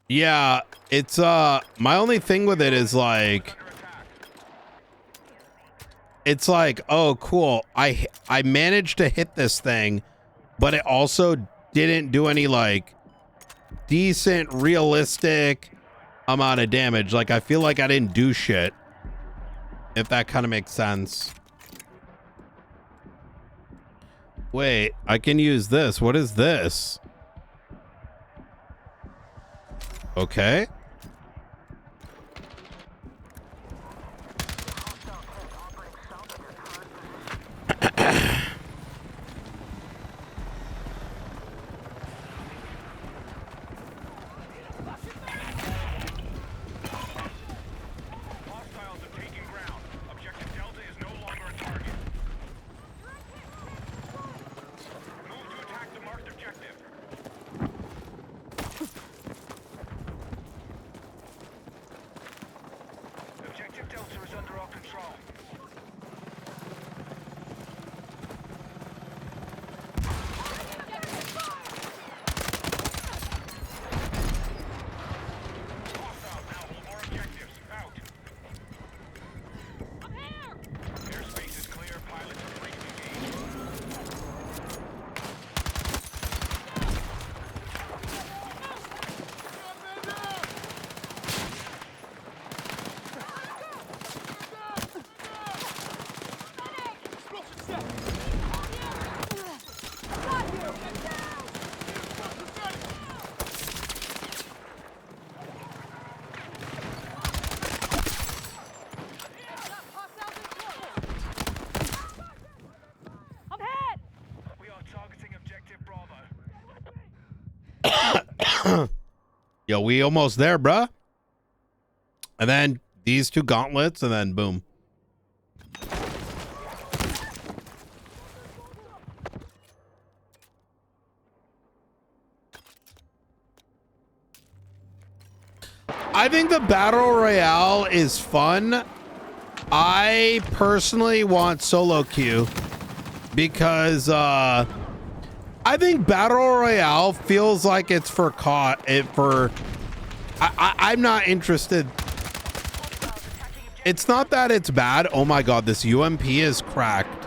Yeah, it's my only thing with it is like, Under attack. it's like, oh cool, I managed to hit this thing, but it also didn't do any like decent realistic amount of damage. Like I feel like I didn't do shit, if that kind of makes sense. Wait, I can use this. What is this? Okay. Hostiles have taken ground. Objective Delta is no longer a target. Move to attack the marked objective. Yo, we almost there, bruh. And then these 2 gauntlets, and then boom. I think the battle royale is fun. I personally want solo queue because I think battle royale feels like it's for I'm not interested. It's not that it's bad. Oh my god, this UMP is cracked.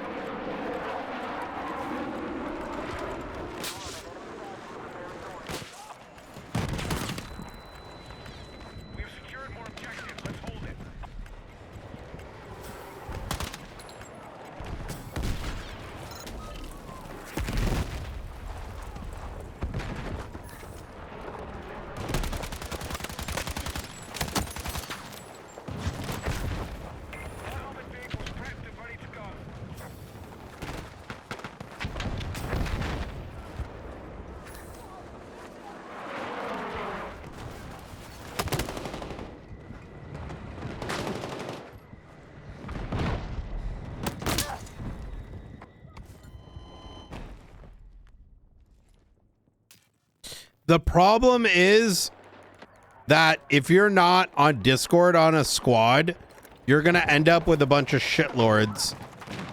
We've secured more objectives. Let's hold it. Helmet vehicles prepped and ready to go. The problem is that if you're not on Discord on a squad, you're gonna end up with a bunch of shitlords.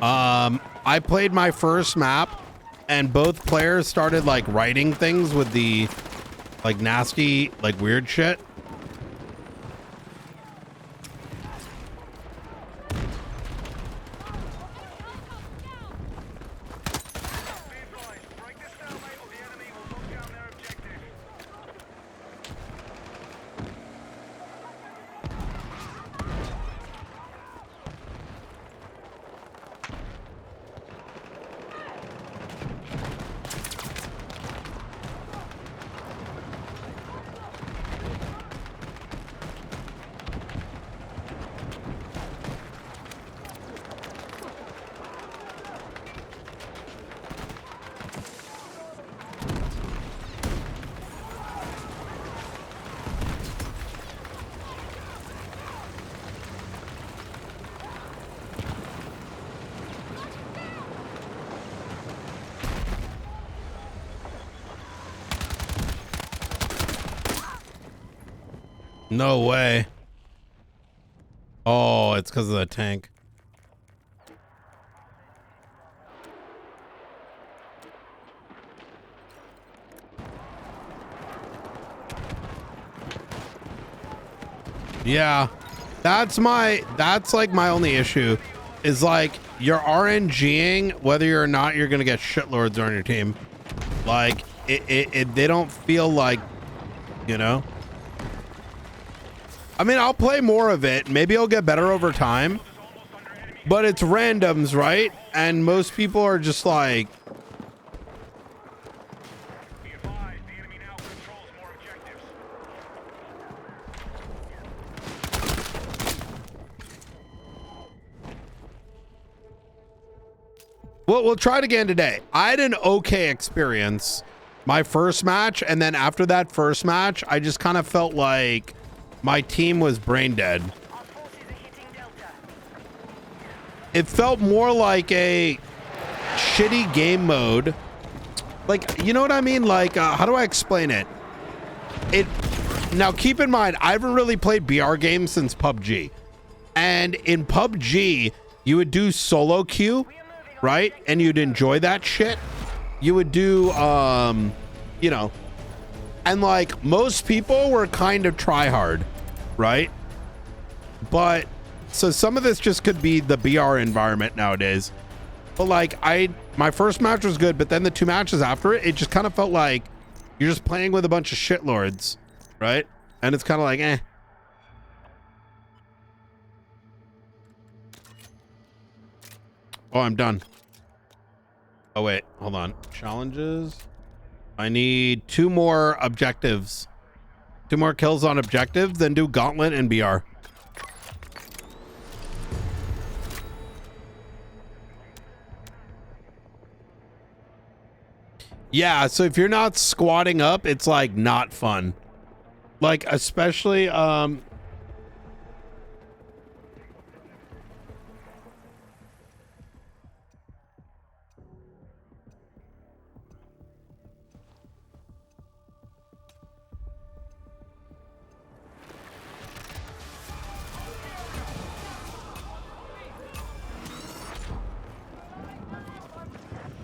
I played my first map and both players started like writing things with the like nasty, like weird shit. Be advised, break the stalemate or the enemy will lock down their objective. No way. Oh, it's because of the tank. Yeah, that's like my only issue is like you're RNGing whether or not you're gonna get shitlords on your team. Like they don't feel like, you know. I mean, I'll play more of it. Maybe it'll get better over time, but it's randoms, right? And most people are just like, Be advised, the enemy now controls more objectives. well, we'll try it again today. I had an okay experience my first match, and then after that first match, I just kind of felt like my team was brain dead. Our forces are hitting Delta. It felt more like a shitty game mode. Like, you know what I mean? Like, how do I explain it? Now, keep in mind, I haven't really played BR games since PUBG. And in PUBG, you would do solo queue, right? And you'd enjoy that shit. You would do, you know, and like most people were kind of try hard, right? But so some of this just could be the BR environment nowadays. But like my first match was good, but then the 2 matches after it, it just kind of felt like you're just playing with a bunch of shitlords, right? And it's kind of like, eh. Oh, I'm done. Oh wait, hold on. Challenges. I need 2 more objectives. 2 more kills on objectives, then do Gauntlet and BR. Yeah, so if you're not squatting up, it's like not fun. Like especially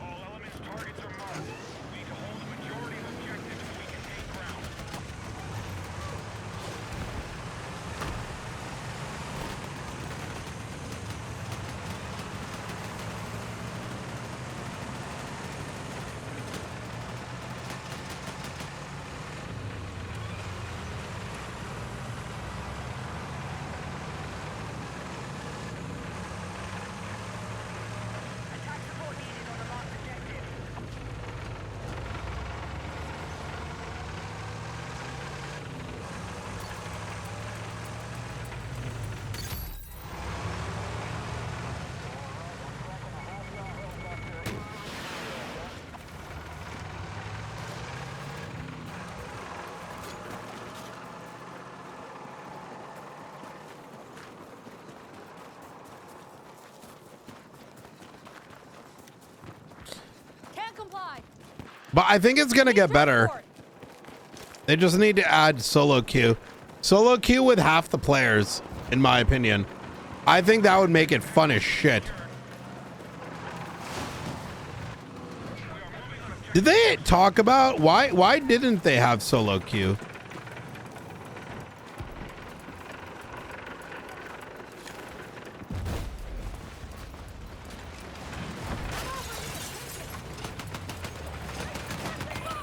All elements' targets are marked. We need to hold the majority of objectives so we can gain ground. Attack support needed on the marked objective. Can't comply. but I think it's gonna get better. They just need to add solo queue. Solo queue with half the players, in my opinion. I think that would make it fun as shit. Did they talk about why didn't they have solo queue?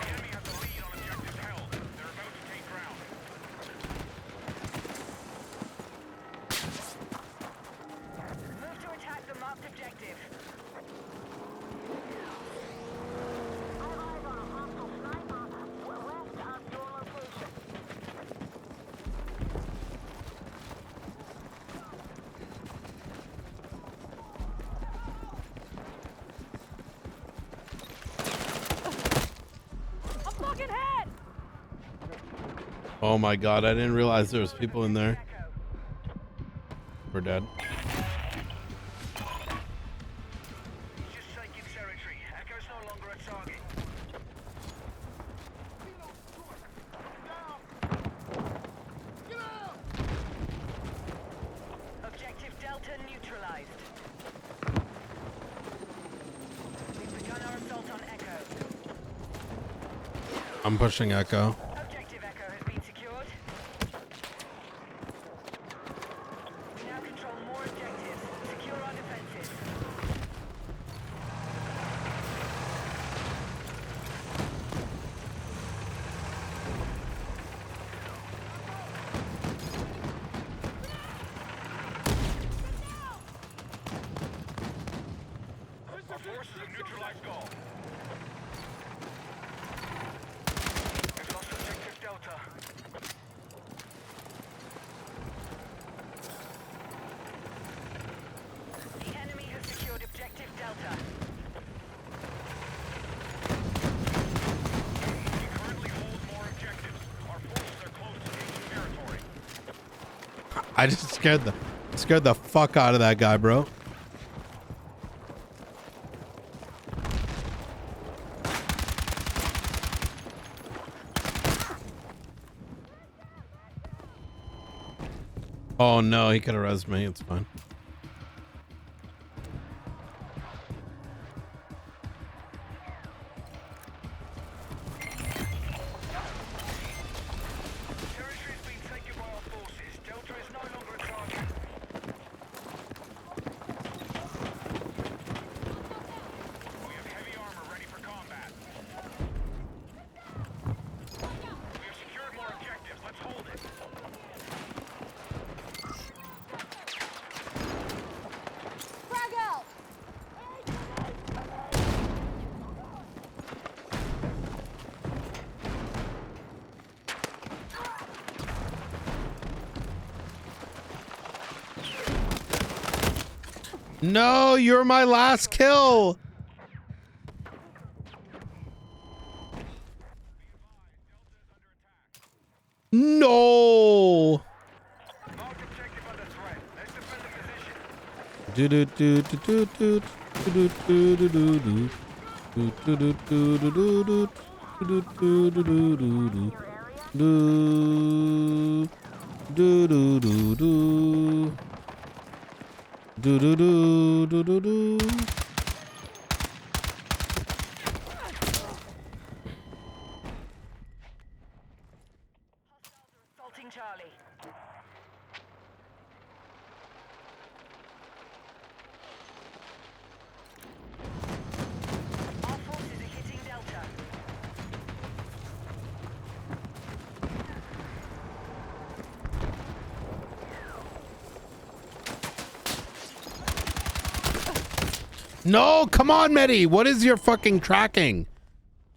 Enemy has the lead on objectives held. They're about to take ground. Move to attack the marked objective. I'm fucking hit. Oh my god, I didn't realize there was people in there. Echo. We're dead. Just taking territory. Echo's no longer a target. Objective Delta neutralized. We've begun our assault on Echo. I'm pushing Echo. Objective Echo has been secured. We now control more objectives. Secure our defenses. Our forces have neutralized Gaul. We've lost objective Delta. The enemy has secured objective Delta. We currently hold more objectives. Our forces are close to taking territory. I just scared the fuck out of that guy, bro. Oh no, he could have rezzed me. It's fine. Territory has been taken by our forces. Delta is no longer a target. We have heavy armor ready for combat. We have secured more objectives. Let's hold it. Frag out. No, you're my last kill. No. Marked objective under threat. Let's defend the position. Do do do do do do do do do do do. Do do do do do do do. Do do do do do do. Do do do do do. Do do do do do do. Assaulting Charlie. Our forces are hitting Delta. No, come on, Medi. What is your fucking tracking?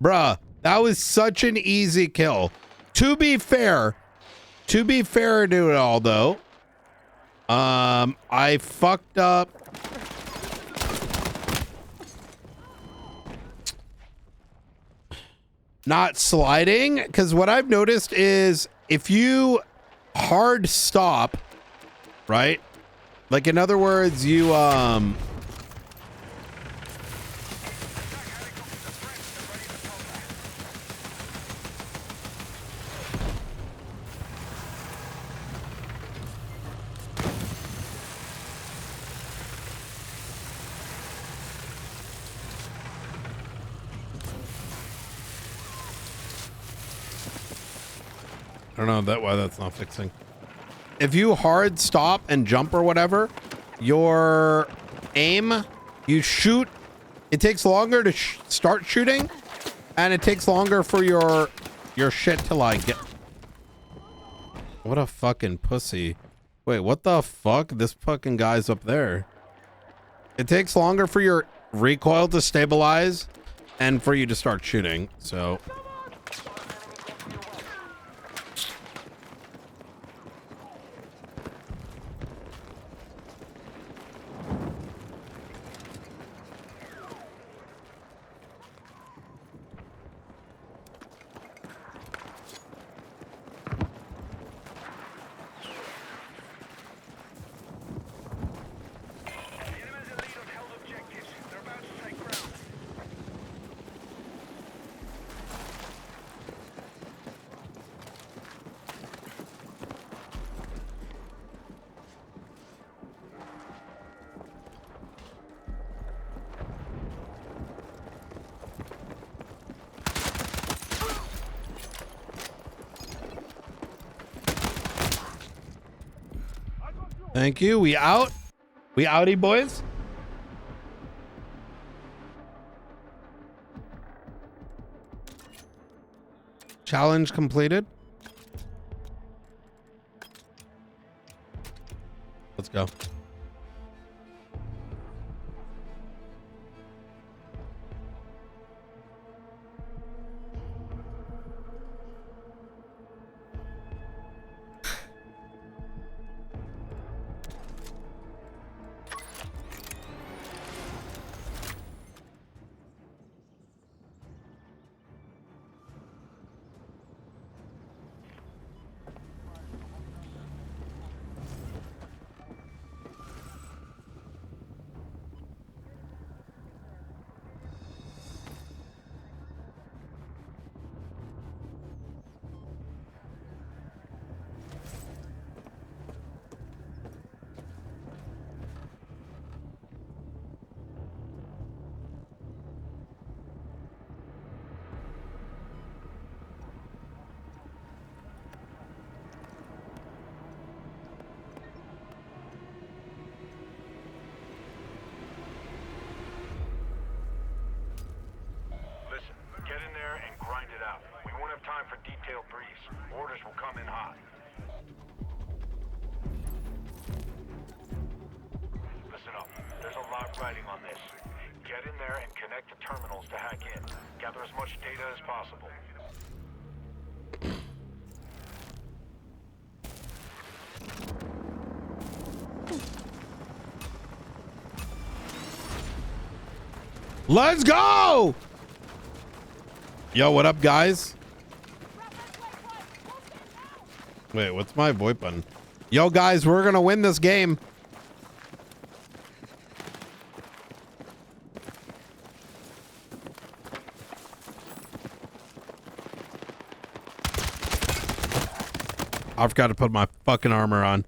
Bruh, that was such an easy kill. To be fair to it all though, I fucked up. Not sliding, because what I've noticed is if you hard stop, right? Like in other words, you I don't know why that's not fixing. If you hard stop and jump or whatever, your aim, you shoot, it takes longer to start shooting, and it takes longer for your shit to like get. What a fucking pussy. Wait, what the fuck? This fucking guy's up there. It takes longer for your recoil to stabilize and for you to start shooting, so. Thank you. We out. We outie, boys. Challenge completed. Let's go. Orders will come in hot. Listen up. There's a lot riding on this. Get in there and connect the terminals to hack in. Gather as much data as possible. Let's go! Yo, what up, guys? Wait, what's my VoIP button? Yo, guys, we're gonna win this game. I forgot to put my fucking armor on.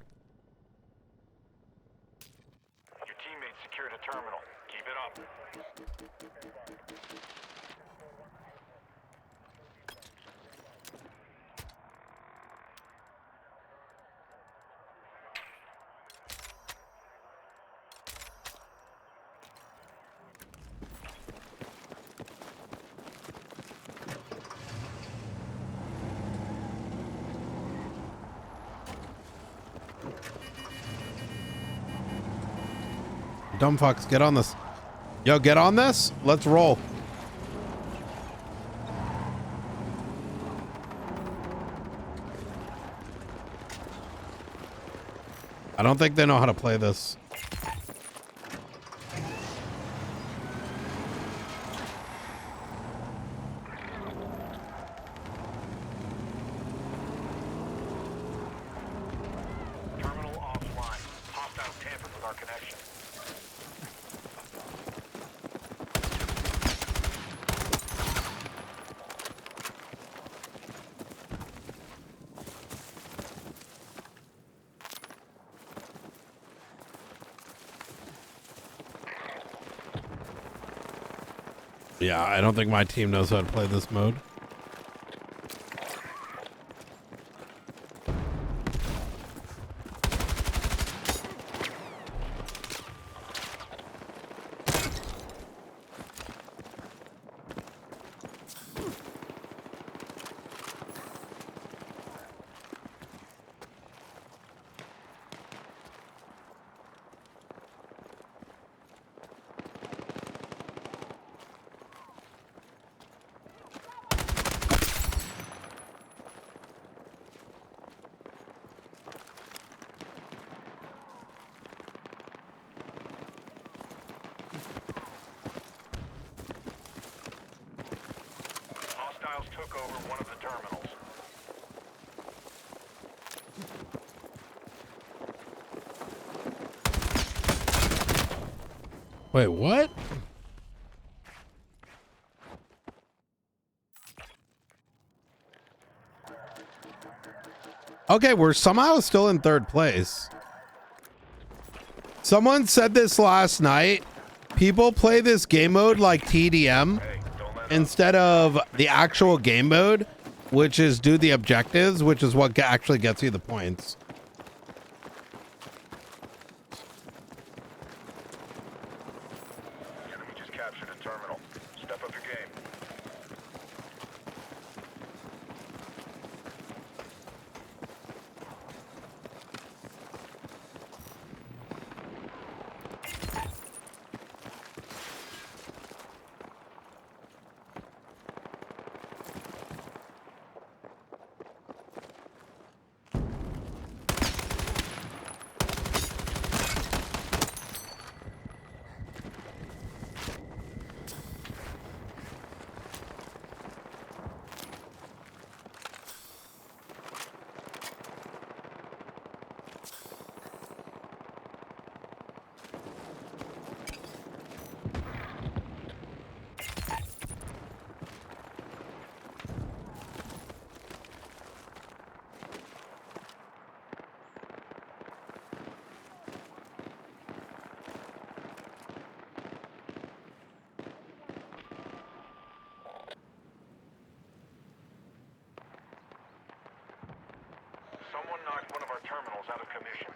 Your teammates secured a terminal. Keep it up. Dumb fucks, get on this. Yo, get on this. Let's roll. I don't think they know how to play this. Terminal offline. Hostiles tampered with our connection. Yeah, I don't think my team knows how to play this mode. Hostiles took over one of the terminals. Wait, what? Okay, we're somehow still in third place. Someone said this last night. People play this game mode like TDM Hey, don't let up. instead of the actual game mode, which is do the objectives, which is what actually gets you the points. The enemy just captured a terminal. Step up your game. Someone knocked one of our terminals out of commission.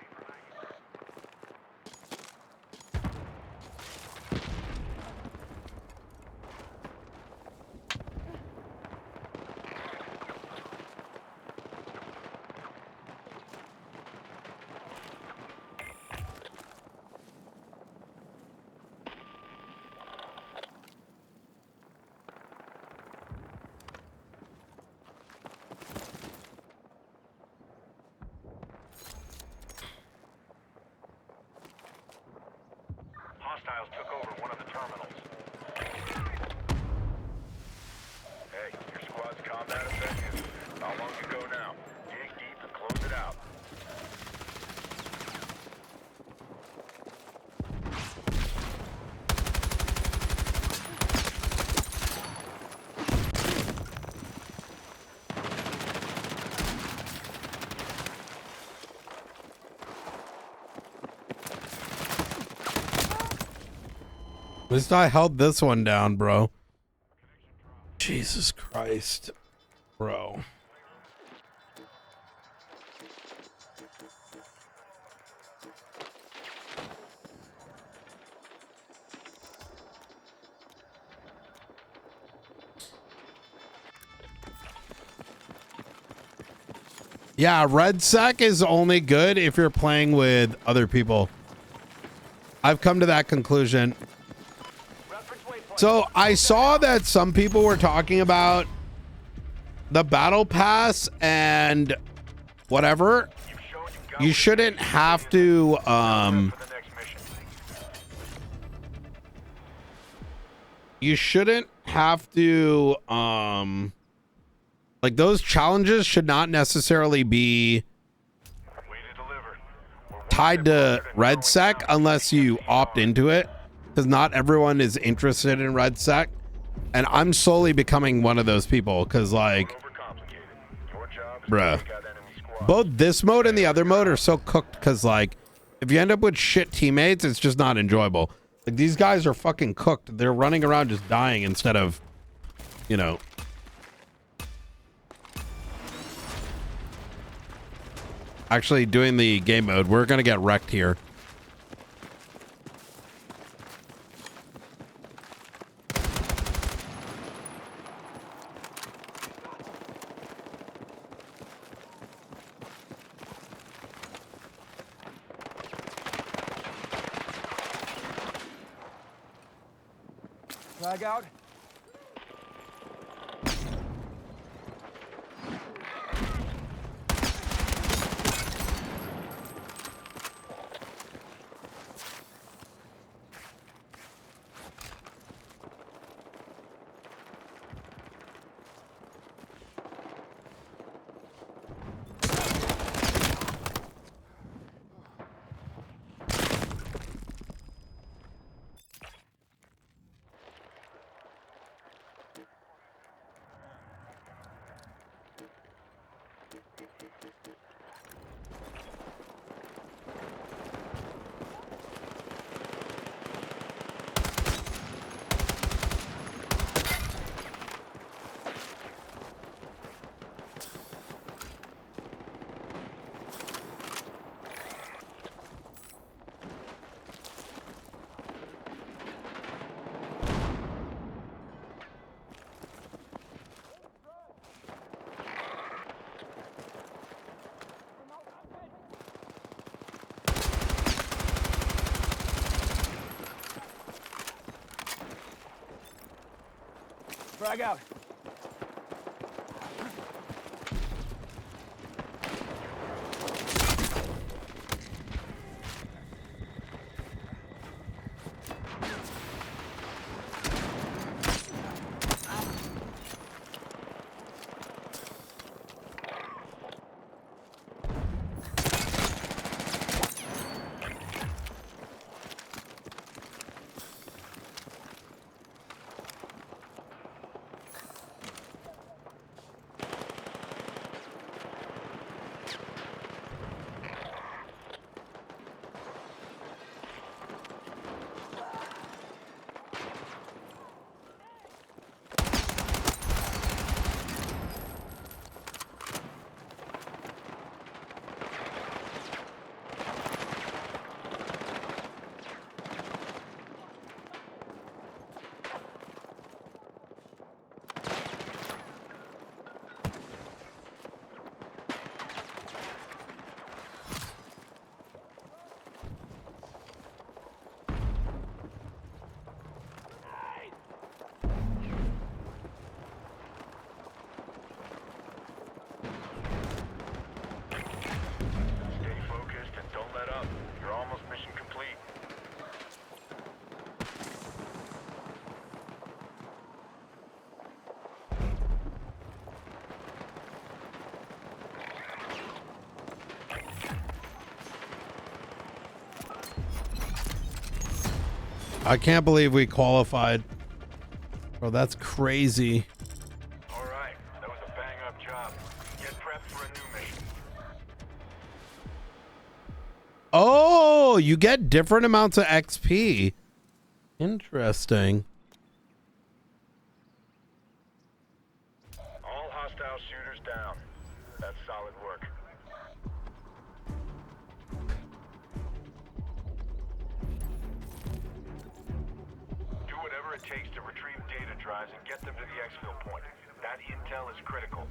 least I held this one down, bro. Jesus Christ, bro. Yeah, red sec is only good if you're playing with other people. I've come to that conclusion. So I saw that some people were talking about the battle pass and whatever. You shouldn't have to you shouldn't have to like those challenges should not necessarily be tied to red sec unless you opt into it, because not everyone is interested in red sec, and I'm slowly becoming one of those people because like bruh, both this mode and the other mode are so cooked because like if you end up with shit teammates, it's just not enjoyable. Like these guys are fucking cooked. They're running around just dying instead of, you know, actually doing the game mode. We're gonna get wrecked here. Flag out. Frag out. I can't believe we qualified. Bro, that's crazy. All right, that was a bang-up job. Get prepped for a new mission. Oh, you get different amounts of XP. Interesting. All hostile shooters down. That's solid work. Do whatever it takes to retrieve data drives and get them to the exfil point. That intel is critical.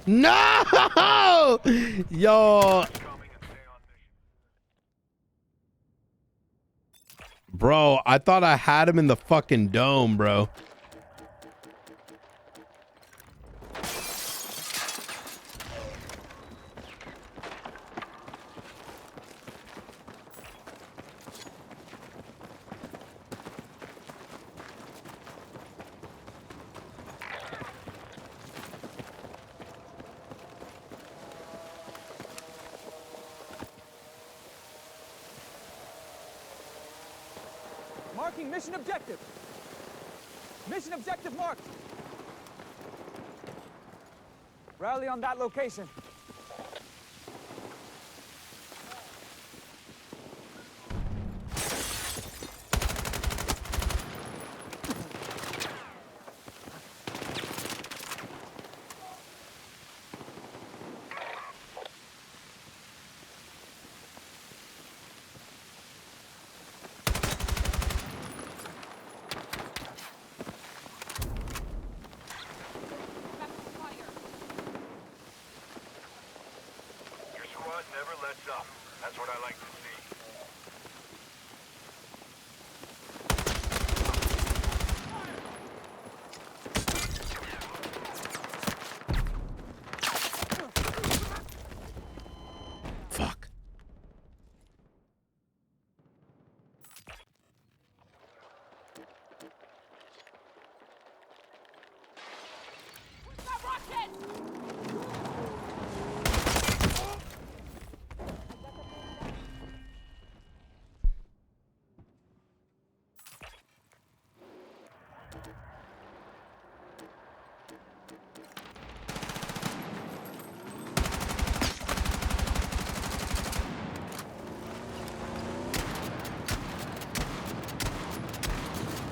No! Yo. Bro, I thought I had him in the fucking dome, bro. Marking mission objective. Mission objective marked. Rally on that location. Never lets up. That's what I like to see. Fuck.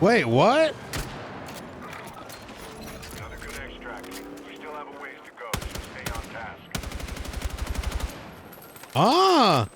Wait, what? Another good extract. We still have a ways to go, so stay on task. Ah.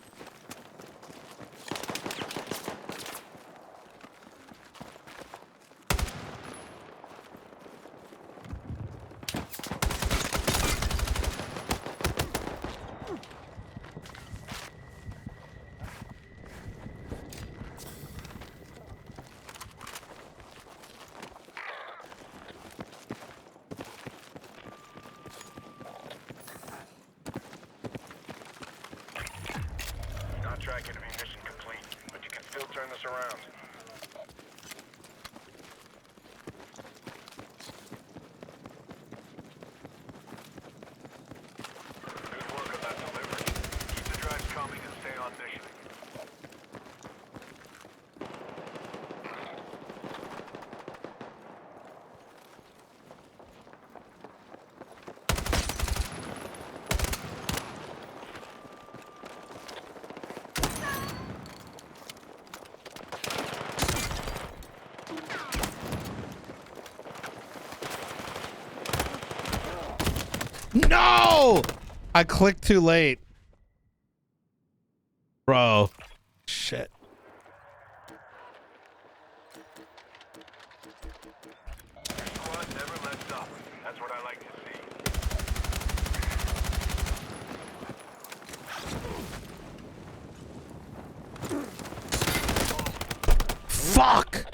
Not tracking to be mission complete, but you can still turn this around. Good work on that delivery. Keep the drives coming and stay on mission. No! I clicked too late. Bro. Shit. Your squad never lets up. That's what I like to see. Fuck!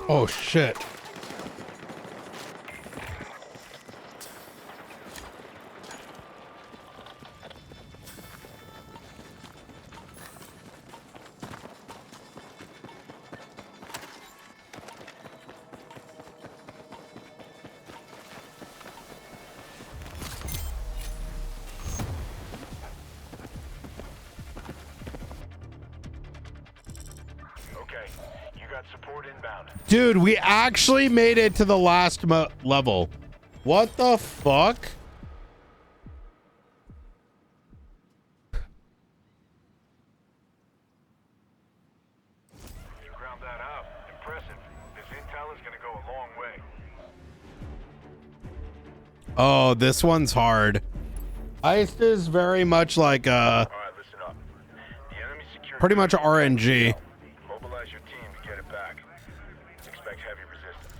Oh shit. Okay, you got support inbound. Dude, we actually made it to the last level. What the fuck? You ground that out. Impressive. This intel is gonna go a long way. Oh, this one's hard. Heist is very much like Alright, listen up. The enemy security pretty much RNG. mobilize your team to get it back. Expect heavy resistance.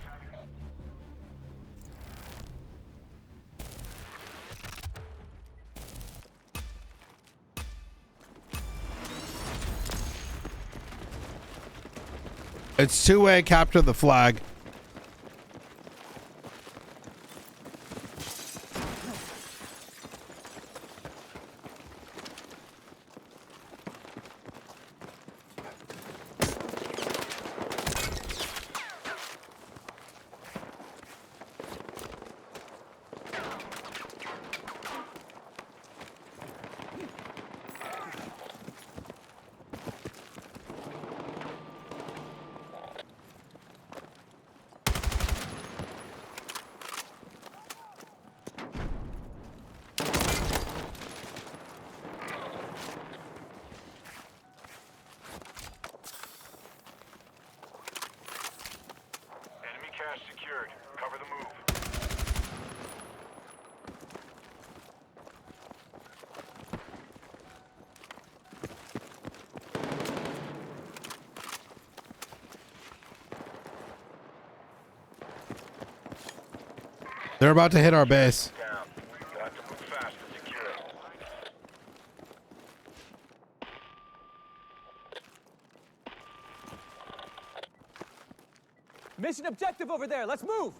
It's two-way, capture the flag. Enemy cache secured. Cover the move. They're about to hit our base. Down. You'll have to move fast to secure it. Mission objective over there. Let's move.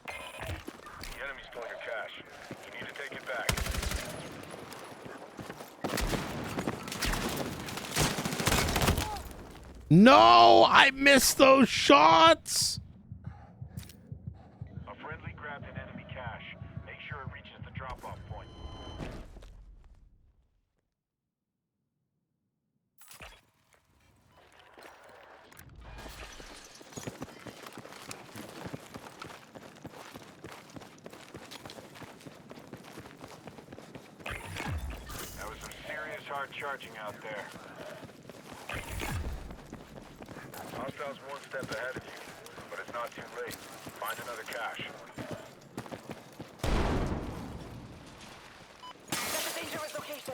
The enemy stole your cache. You need to take it back. No, I missed those shots. A friendly grabbed an enemy cache. Make sure it reaches the drop-off point. That was some serious hard charging out there. Hostiles one step ahead of you, but it's not too late. Find another cache. That's a dangerous location.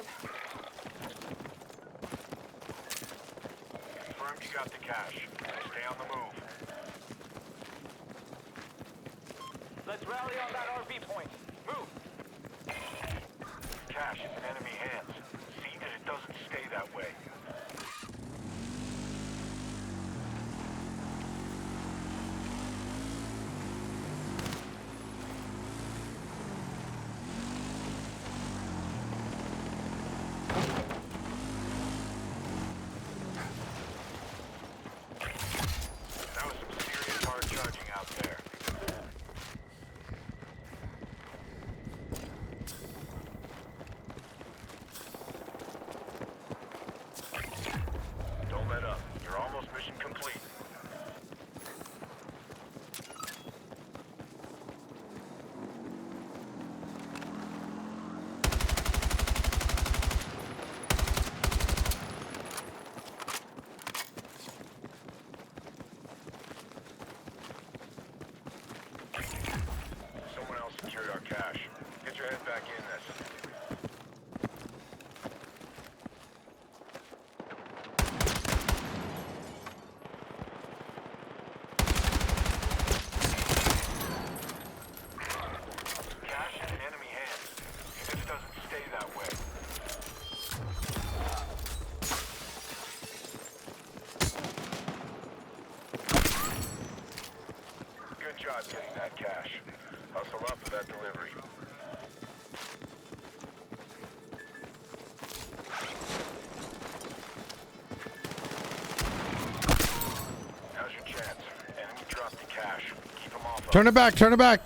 Confirm you got the cache. Stay on the move. Let's rally on that RV point. Move. Cache is in enemy hands. See that it doesn't stay that way. That was some serious hard charging out there. Turn it back. Turn it back.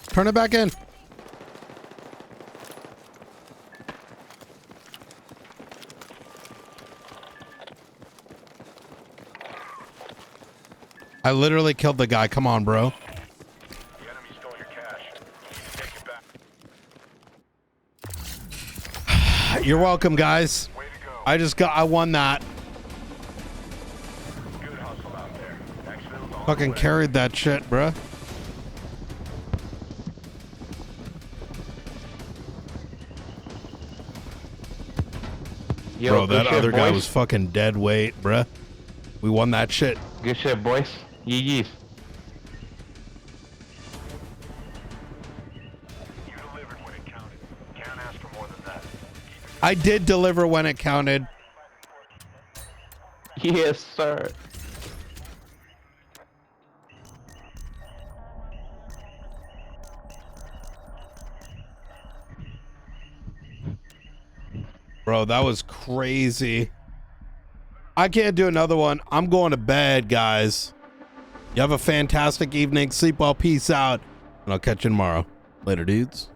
Turn it back in. I literally killed the guy. Come on, bro. The enemy stole your cash. You need to take it back. You're welcome, guys. Way to go. I won that. Good hustle out there. Exfil's on Fucking the way. carried that shit, bruh. Yo, Bro, good that shit, other guy boys. was fucking dead weight, bruh. We won that shit. Good shit, boys. GG's. You delivered when it counted. Can't ask for more than that. I did deliver when it counted. Yes, sir. Bro, that was crazy. I can't do another one. I'm going to bed, guys. You have a fantastic evening. Sleep well. Peace out. And I'll catch you tomorrow. Later, dudes.